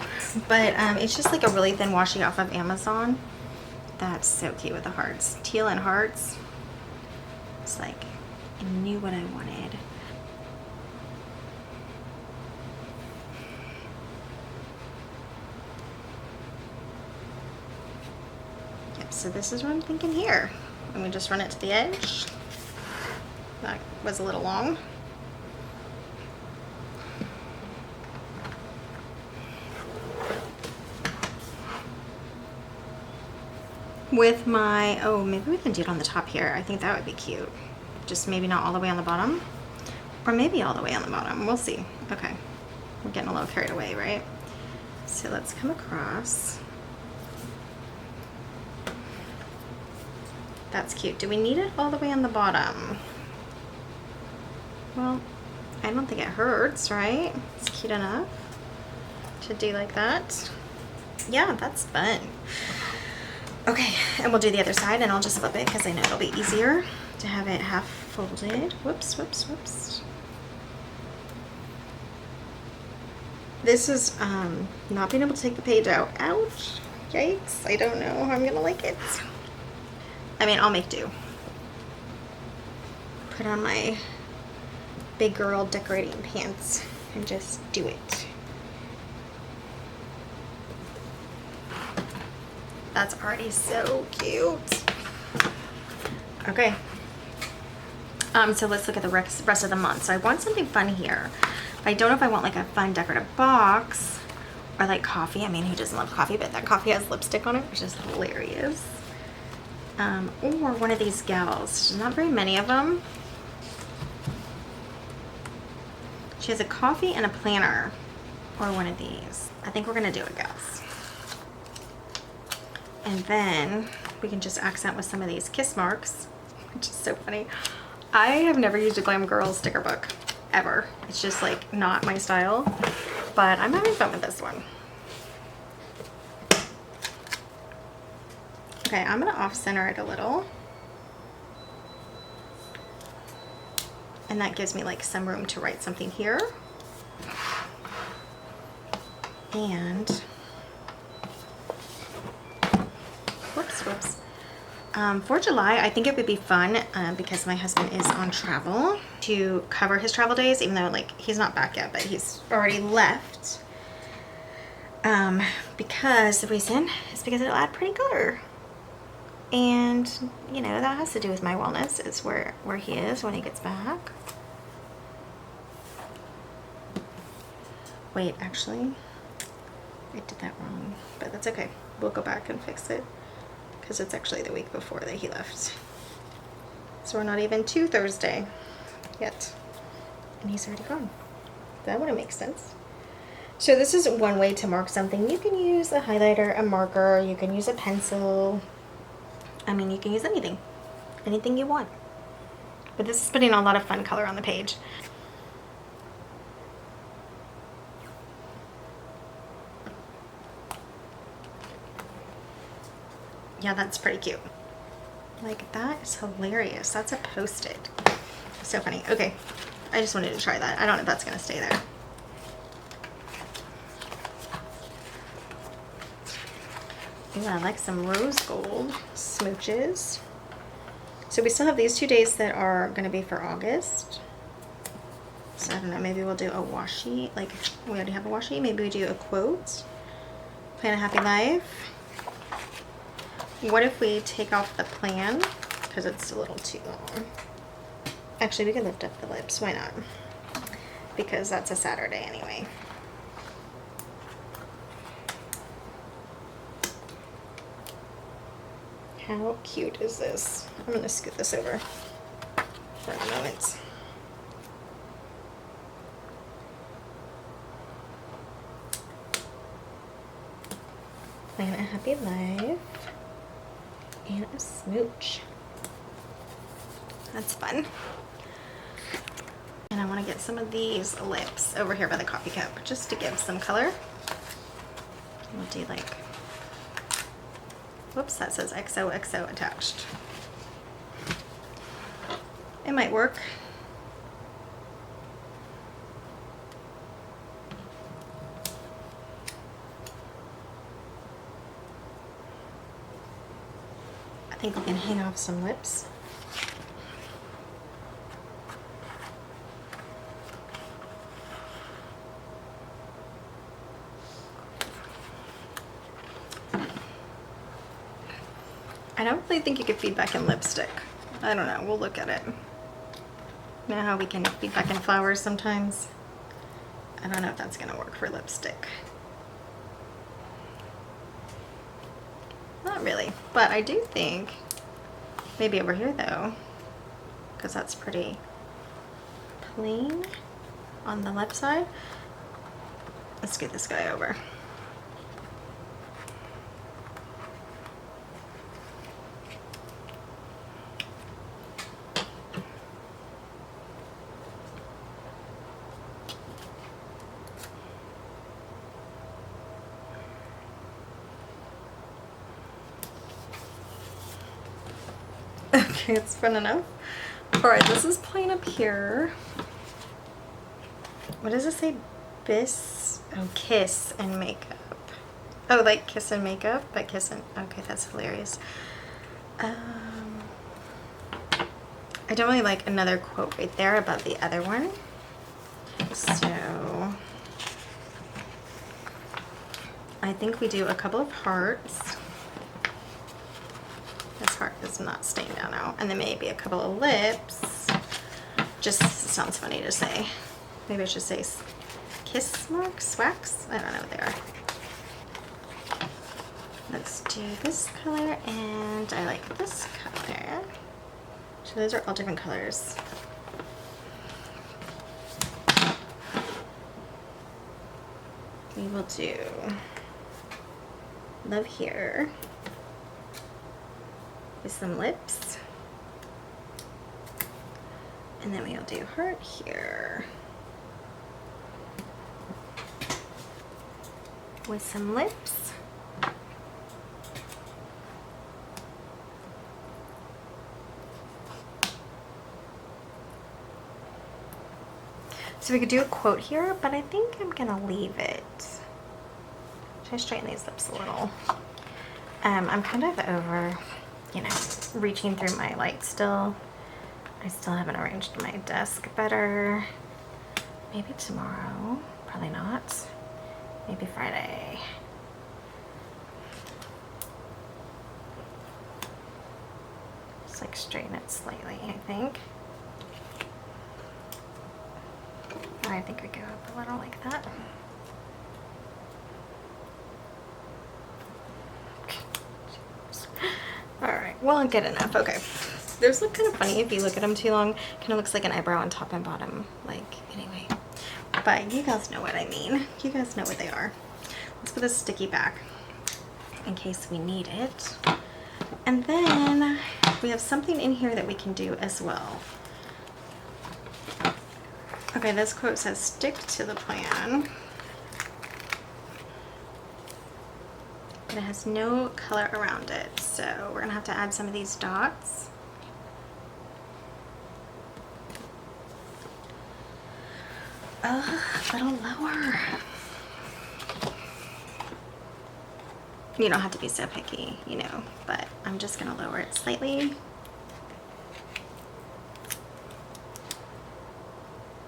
but it's just like a really thin washi off of Amazon. That's so cute with the hearts. Teal and hearts. It's like, I knew what I wanted. Yep, so this is what I'm thinking here. And we just run it to the edge. That was a little long. With my, oh, maybe we can do it on the top here. I think that would be cute. Just maybe not all the way on the bottom, or maybe all the way on the bottom. We'll see. Okay, we're getting a little carried away, right? So let's come across. That's cute. Do we need it all the way on the bottom? Well, I don't think it hurts, right? It's cute enough to do like that. Yeah, that's fun. Okay, and we'll do the other side, and I'll just flip it because I know it'll be easier to have it half folded. Whoops, whoops, whoops. This is not being able to take the page out. Ouch, yikes, I don't know how I'm gonna like it. I mean, I'll make do. Put on my big girl decorating pants and just do it. That's already so cute. Okay. So let's look at the rest of the month. So I want something fun here. I don't know if I want like a fun decorative box or like coffee. I mean, who doesn't love coffee? But that coffee has lipstick on it, which is hilarious. Or one of these gals. There's not very many of them. She has a coffee and a planner, or one of these. I think we're gonna do it, gals. And then we can just accent with some of these kiss marks, which is so funny. I have never used a Glam Girl sticker book, ever. It's just like not my style, but I'm having fun with this one. Okay, I'm gonna off-center it a little. And that gives me like some room to write something here. And whoops. For July, I think it would be fun because my husband is on travel to cover his travel days, even though like he's not back yet, but he's already left. Because the reason is because it'll add pretty color. And you know, that has to do with my wellness. It's where he is when he gets back. Wait, actually, I did that wrong, but that's okay. We'll go back and fix it because it's actually the week before that he left. So we're not even to Thursday yet, and he's already gone. That wouldn't make sense. So this is one way to mark something. You can use a highlighter, a marker, you can use a pencil. I mean, you can use anything you want. But this is putting a lot of fun color on the page. Yeah, that's pretty cute. Like, that is hilarious. That's a Post-it. So funny. Okay, I just wanted to try that. I don't know if that's gonna stay there. Ooh, I like some rose gold smooches. So we still have these 2 days that are gonna be for August. So I don't know, maybe we'll do a washi. Like, we already have a washi. Maybe we do a quote. Plan a happy life. What if we take off the plan because it's a little too long? Actually, we can lift up the lips. Why not? Because that's a Saturday anyway. How cute is this? I'm gonna scoot this over for a moment. And a happy life. And a smooch. That's fun. And I want to get some of these lips over here by the coffee cup just to give some color. We'll do like, whoops, that says XOXO attached. It might work. I think we can hang off some lips. I don't really think you could feed back in lipstick. I don't know, we'll look at it. You know how we can feed back in flowers sometimes? I don't know if that's gonna work for lipstick. Not really, but I do think maybe over here though, because that's pretty plain on the left side. Let's get this guy over. Okay, it's fun enough. Alright, this is plain up here. What does it say? Kiss and makeup. Oh, like kiss and makeup, but kiss and, okay, that's hilarious. I don't really like another quote right there above the other one. So I think we do a couple of hearts. This heart is not staying down now. And then maybe a couple of lips. Just sounds funny to say. Maybe I should say kiss marks, wax? I don't know what they are. Let's do this color, and I like this color. So those are all different colors. We will do love here with some lips. And then we'll do heart here with some lips. So we could do a quote here, but I think I'm gonna leave it. Should I straighten these lips a little? I'm kind of over, you know, reaching through my light still. I still haven't arranged my desk better. Maybe tomorrow, probably not. Maybe Friday. Just like straighten it slightly, I think. I think I go up a little like that. Alright, well, good enough. Okay. Those look kind of funny if you look at them too long. Kind of looks like an eyebrow on top and bottom. Like, anyway. But you guys know what I mean. You guys know what they are. Let's put this sticky back in case we need it. And then we have something in here that we can do as well. Okay, this quote says, stick to the plan. But it has no color around it. So we're gonna have to add some of these dots. A little lower. You don't have to be so picky, you know, but I'm just gonna lower it slightly.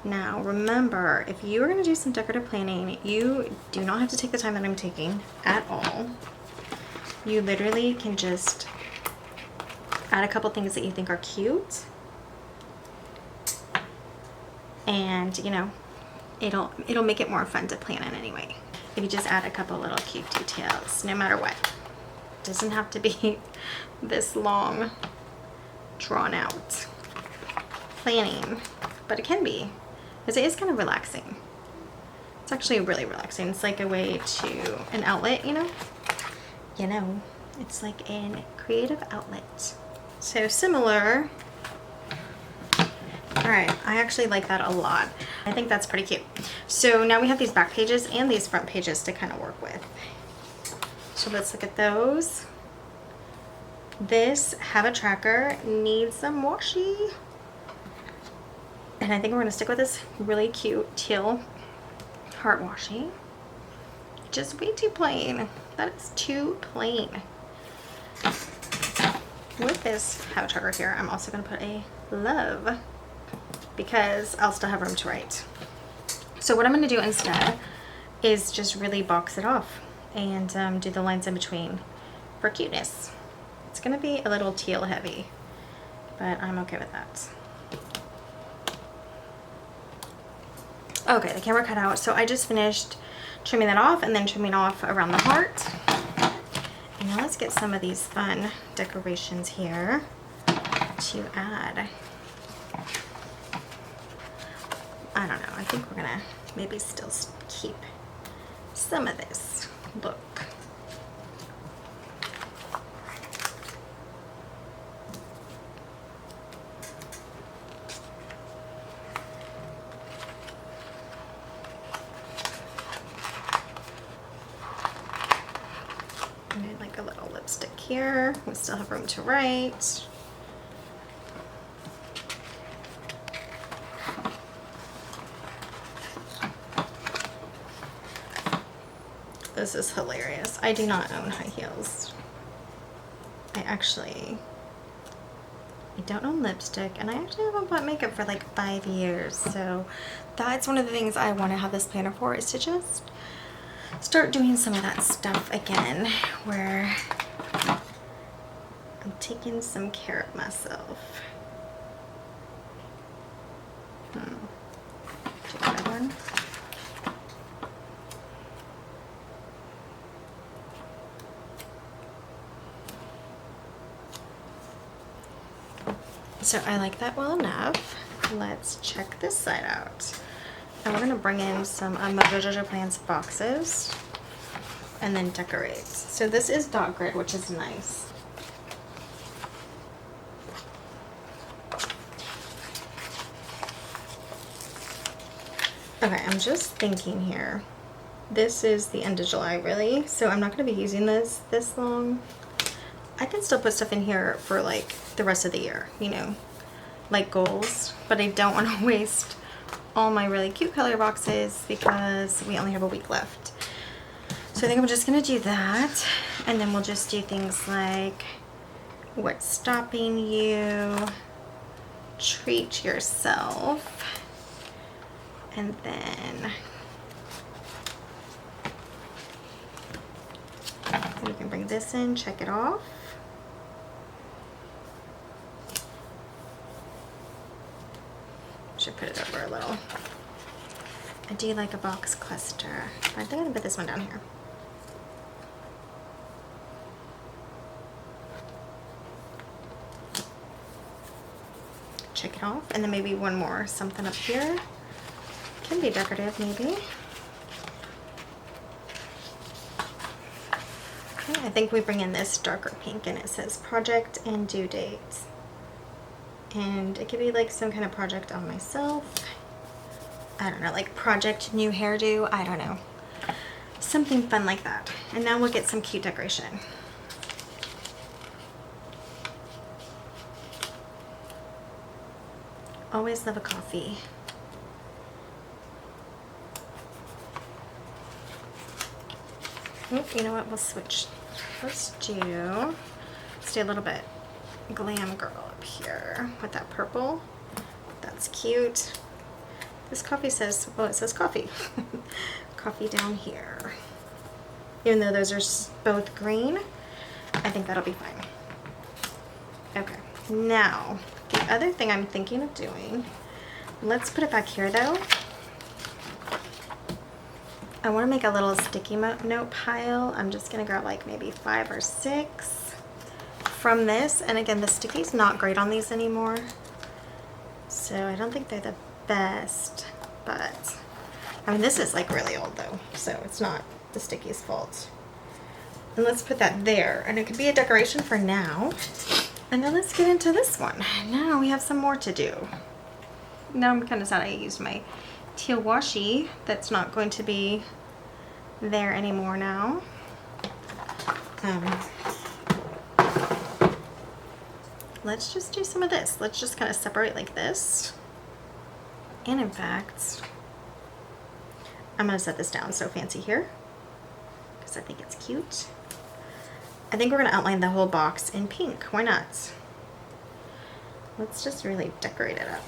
Now remember, if you are going to do some decorative planning, you do not have to take the time that I'm taking at all. You literally can just add a couple things that you think are cute and you know, it'll make it more fun to plan in anyway. If you just add a couple little cute details, no matter what. It doesn't have to be this long, drawn out planning, but it can be, because it is kind of relaxing. It's actually really relaxing. It's like a way to, an outlet, you know? You know, it's like a creative outlet. So similar. All right, I actually like that a lot. I think that's pretty cute. So now we have these back pages and these front pages to kind of work with. So let's look at those. This habit tracker needs some washi. And I think we're gonna stick with this really cute teal heart washi. Just way too plain. That is too plain. With this habit tracker here, I'm also gonna put a love because I'll still have room to write. So what I'm gonna do instead is just really box it off and do the lines in between for cuteness. It's gonna be a little teal heavy, but I'm okay with that. Okay, the camera cut out. So I just finished trimming that off and then trimming off around the heart. And now let's get some of these fun decorations here to add. I don't know, I think we're gonna maybe still keep some of this look. And like a little lipstick here. We still have room to write. This is hilarious. I do not own high heels. I don't own lipstick, and I actually haven't bought makeup for like 5 years. So that's one of the things I want to have this planner for, is to just start doing some of that stuff again, where I'm taking some care of myself. Do another one. So I like that well enough. Let's check this side out. And we're gonna bring in some Mojo Jojo Plans boxes and then decorate. So this is dot grid, which is nice. Okay, I'm just thinking here. This is the end of July, really, so I'm not gonna be using this long. I can still put stuff in here for like the rest of the year, you know, like goals, but I don't want to waste all my really cute color boxes because we only have a week left. So I think I'm just gonna do that, and then we'll just do things like what's stopping you, treat yourself, and then we can bring this in, check it off. Should put it over a little. I do like a box cluster. I think I'm gonna put this one down here. Check it off, and then maybe one more, something up here. Can be decorative, maybe. Okay, I think we bring in this darker pink, and it says project and due date. And it could be like some kind of project on myself. I don't know, like project new hairdo, I don't know. Something fun like that. And now we'll get some cute decoration. Always love a coffee. Oh, you know what, we'll switch. Let's do a little bit glam girl up here with that purple. That's cute. This coffee says, well, it says coffee. Coffee down here. Even though those are both green, I think that'll be fine. Okay, now the other thing I'm thinking of doing, Let's put it back here though. I want to make a little sticky note pile. I'm just going to grab like maybe 5 or 6 from this. And again, the sticky's not great on these anymore, so I don't think they're the best, but I mean, this is like really old though, so it's not the sticky's fault. And let's put that there, and it could be a decoration for now. And then let's get into this one. Now we have some more to do. Now I'm kind of sad I used my teal washi. That's not going to be there anymore now. Let's just do some of this. Let's just kind of separate like this. And in fact, I'm gonna set this down so fancy here because I think it's cute. I think we're gonna outline the whole box in pink. Why not? Let's just really decorate it up.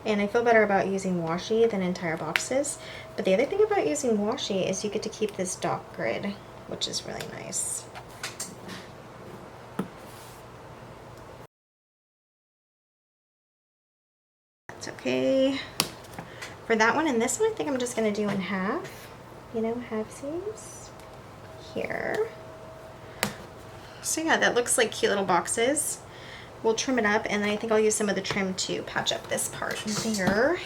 And I feel better about using washi than entire boxes. But the other thing about using washi is you get to keep this dot grid, which is really nice. That's okay. For that one and this one, I think I'm just gonna do in half. You know, halfsies here. So yeah, that looks like cute little boxes. We'll trim it up, and then I think I'll use some of the trim to patch up this part here.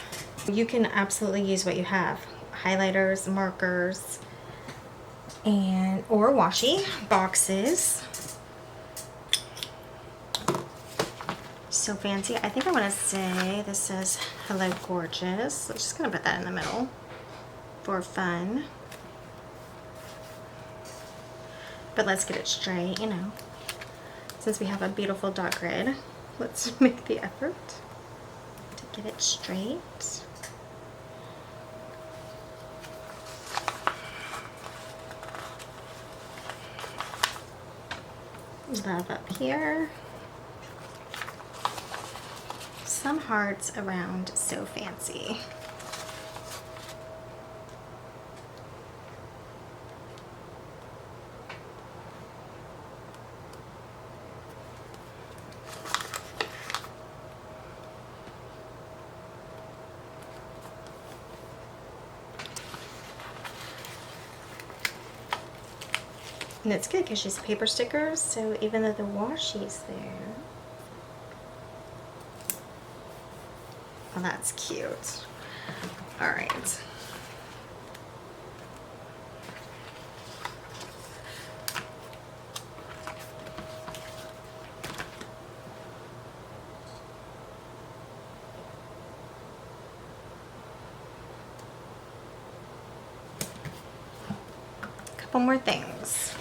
You can absolutely use what you have. Highlighters, markers, and or washi boxes. So fancy. I think I want to say this says hello gorgeous. So I'm just gonna put that in the middle for fun. But let's get it straight, you know. Since we have a beautiful dot grid, let's make the effort to get it straight. Love up here. Some hearts around, so fancy. And it's good because she's paper stickers, so even though the washi's there. Oh, that's cute. All right. Couple more things.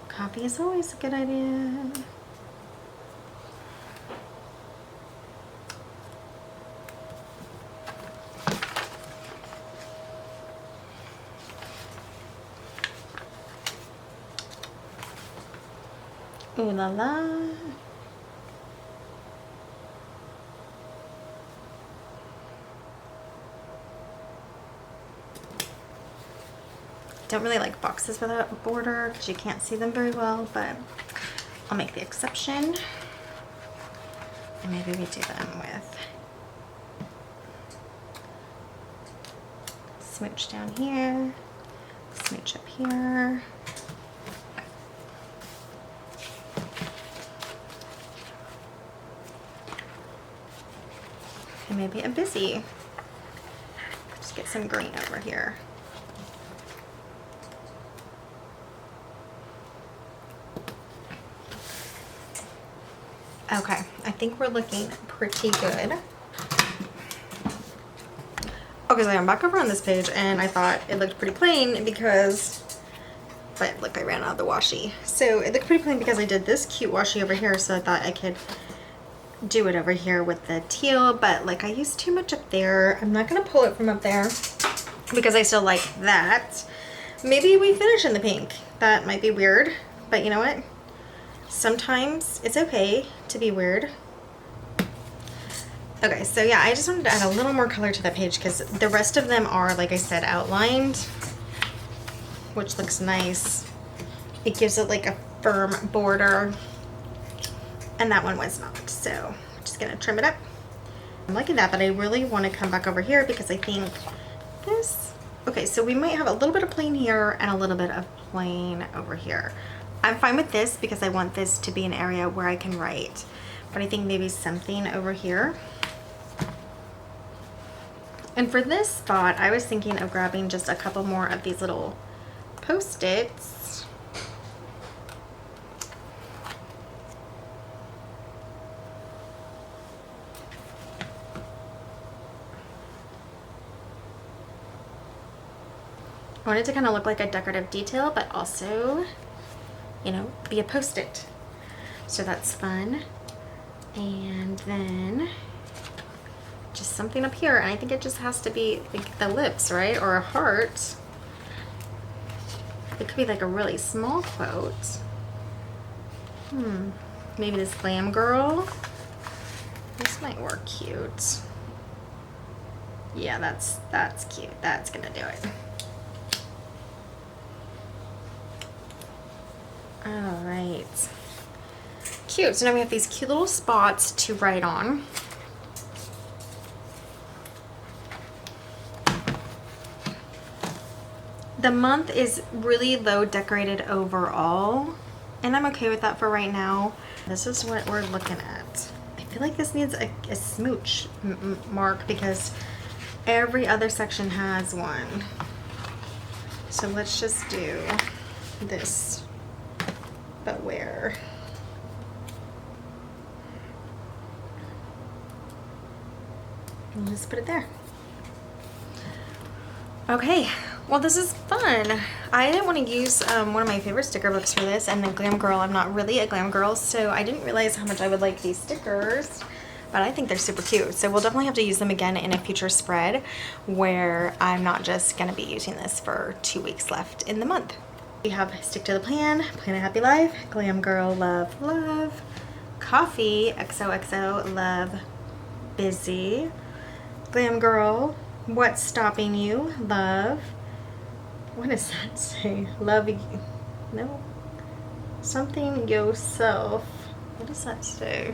Coffee is always a good idea. Ooh la la. Don't really like boxes without a border because you can't see them very well, but I'll make the exception. And maybe we do them with smooch down here, smooch up here. And maybe a busy. Just get some green over here. Okay, I think we're looking pretty good. Okay, so I'm back over on this page, and I thought it looked pretty plain because, but look, I ran out of the washi. So it looked pretty plain because I did this cute washi over here, so I thought I could do it over here with the teal, but like I used too much up there. I'm not gonna pull it from up there because I still like that. Maybe we finish in the pink. That might be weird, but you know what? Sometimes it's okay to be weird. Okay, so yeah, I just wanted to add a little more color to that page because the rest of them are, like I said, outlined, which looks nice. It gives it like a firm border, and that one was not. So I'm just gonna trim it up. I'm liking that, but I really want to come back over here because I think this, okay, so we might have a little bit of plain here and a little bit of plain over here. I'm fine with this because I want this to be an area where I can write, but I think maybe something over here. And for this spot, I was thinking of grabbing just a couple more of these little Post-its. I want it to kind of look like a decorative detail, but also, you know, be a Post-it. So that's fun. And then just something up here, and I think it just has to be like the lips, right? Or a heart. It could be like a really small quote. Maybe this glam girl. This might work cute. Yeah, that's cute. That's gonna do it. All right. Cute. So now we have these cute little spots to write on. The month is really low decorated overall, and I'm okay with that for right now. This is what we're looking at. I feel like this needs a smooch mark because every other section has one. So let's just do this, but where? And just put it there. Okay. Well, this is fun. I didn't want to use one of my favorite sticker books for this, and the Glam Girl, I'm not really a glam girl, so I didn't realize how much I would like these stickers, but I think they're super cute. So we'll definitely have to use them again in a future spread where I'm not just going to be using this for 2 weeks left in the month. We have Stick to the Plan, Plan a Happy Life, Glam Girl, Love, Love, Coffee, XOXO, Love, Busy, Glam Girl, What's Stopping You, Love. What does that say? Love you. No. Something yourself. What does that say?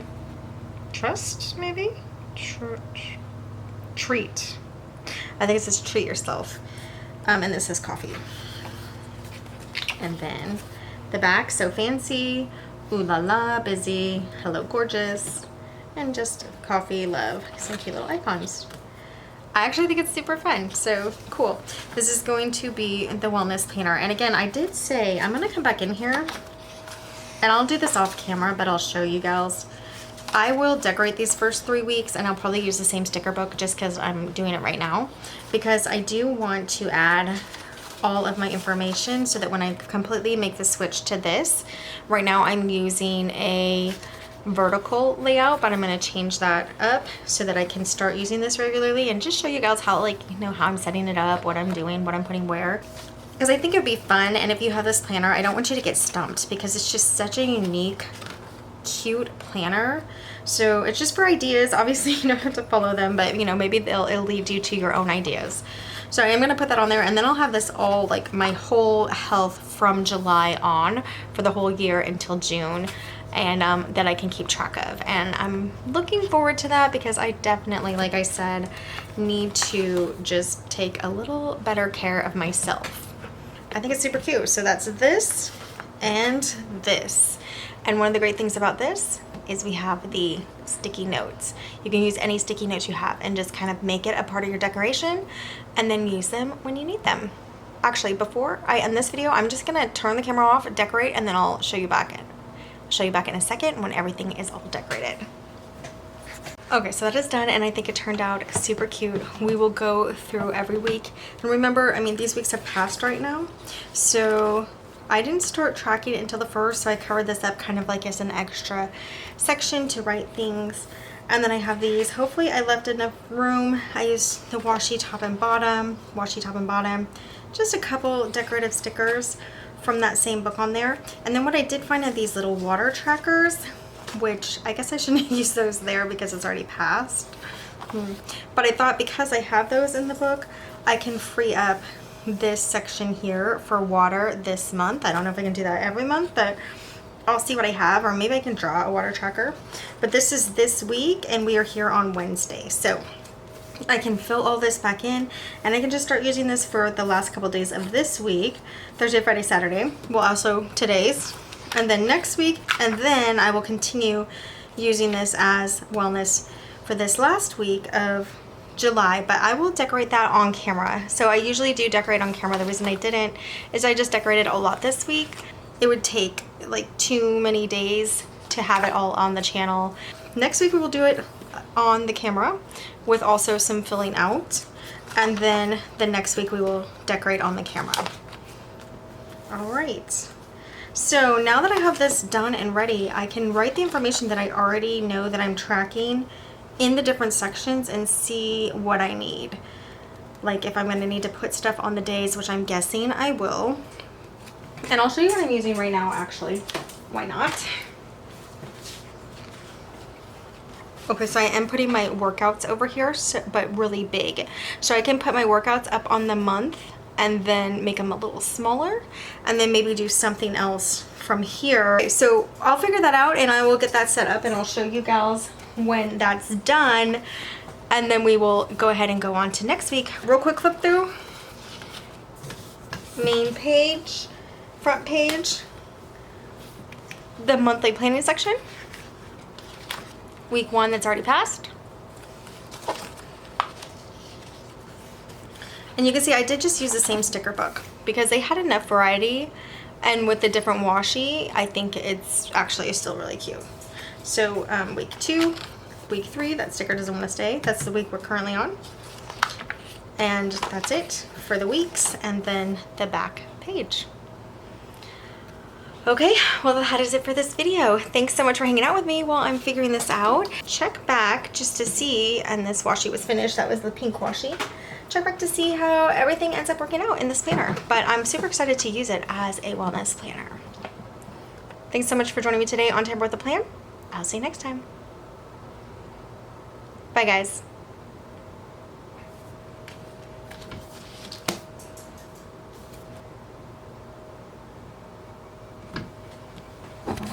Trust, maybe? Treat. I think it says treat yourself. And this says coffee. And then the back, so fancy, ooh la la, busy, hello gorgeous, and just coffee, love, some cute little icons. I actually think it's super fun, so cool. This is going to be the wellness planner. And again, I did say I'm gonna come back in here and I'll do this off camera, but I'll show you gals. I will decorate these first 3 weeks and I'll probably use the same sticker book just because I'm doing it right now, because I do want to add all of my information so that when I completely make the switch to this, right now I'm using a vertical layout, but I'm going to change that up so that I can start using this regularly and just show you guys how, like, you know, how I'm setting it up, what I'm doing, what I'm putting where, because I think it'd be fun. And if you have this planner, I don't want you to get stumped because it's just such a unique, cute planner. So it's just for ideas. Obviously you don't have to follow them, but you know, maybe it'll lead you to your own ideas. So I am going to put that on there, and then I'll have this all, like, my whole health from July on for the whole year until June, and that I can keep track of. And I'm looking forward to that because I definitely, like I said, need to just take a little better care of myself. I think it's super cute. So that's this and this. And one of the great things about this is we have the sticky notes. You can use any sticky notes you have and just kind of make it a part of your decoration and then use them when you need them. Actually, before I end this video, I'm just gonna turn the camera off, decorate, and then I'll show you back in. Show you back in a second when everything is all decorated. Okay, so that is done, and I think it turned out super cute. We will go through every week. And remember, I mean, these weeks have passed right now, so I didn't start tracking it until the 1st, so I covered this up kind of like as an extra section to write things. And then I have these. Hopefully I left enough room. I used the washi top and bottom, just a couple decorative stickers from that same book on there. And then what I did find are these little water trackers, which I guess I shouldn't use those there because it's already passed. But I thought because I have those in the book, I can free up this section here for water this month. I don't know if I can do that every month, but I'll see what I have, or maybe I can draw a water tracker. But this is this week, and we are here on Wednesday. So I can fill all this back in, and I can just start using this for the last couple days of this week. Thursday, Friday, Saturday. Well, also today's. And then next week, and then I will continue using this as wellness for this last week of July, but I will decorate that on camera. So I usually do decorate on camera. The reason I didn't is I just decorated a lot this week. It would take like too many days to have it all on the channel. Next week we will do it on the camera with also some filling out, and then the next week we will decorate on the camera. All right. So now that I have this done and ready, I can write the information that I already know that I'm tracking in the different sections and see what I need. Like if I'm going to need to put stuff on the days, which I'm guessing I will. And I'll show you what I'm using right now, actually. Why not? Okay, so I am putting my workouts over here, but really big. So I can put my workouts up on the month and then make them a little smaller, and then maybe do something else from here. Okay, so I'll figure that out, and I will get that set up, and I'll show you gals when that's done, and then we will go ahead and go on to next week. Real quick flip through. Main page, front page, the monthly planning section, week 1 that's already passed. And you can see I did just use the same sticker book because they had enough variety, and with the different washi, I think it's actually still really cute. So week 2, week 3, that sticker doesn't want to stay. That's the week we're currently on. And that's it for the weeks, and then the back page. Okay, well that is it for this video. Thanks so much for hanging out with me while I'm figuring this out. Check back just to see, and this washi was finished, that was the pink washi. Check back to see how everything ends up working out in this planner. But I'm super excited to use it as a wellness planner. Thanks so much for joining me today on Time Worth the Plan. I'll see you next time. Bye guys.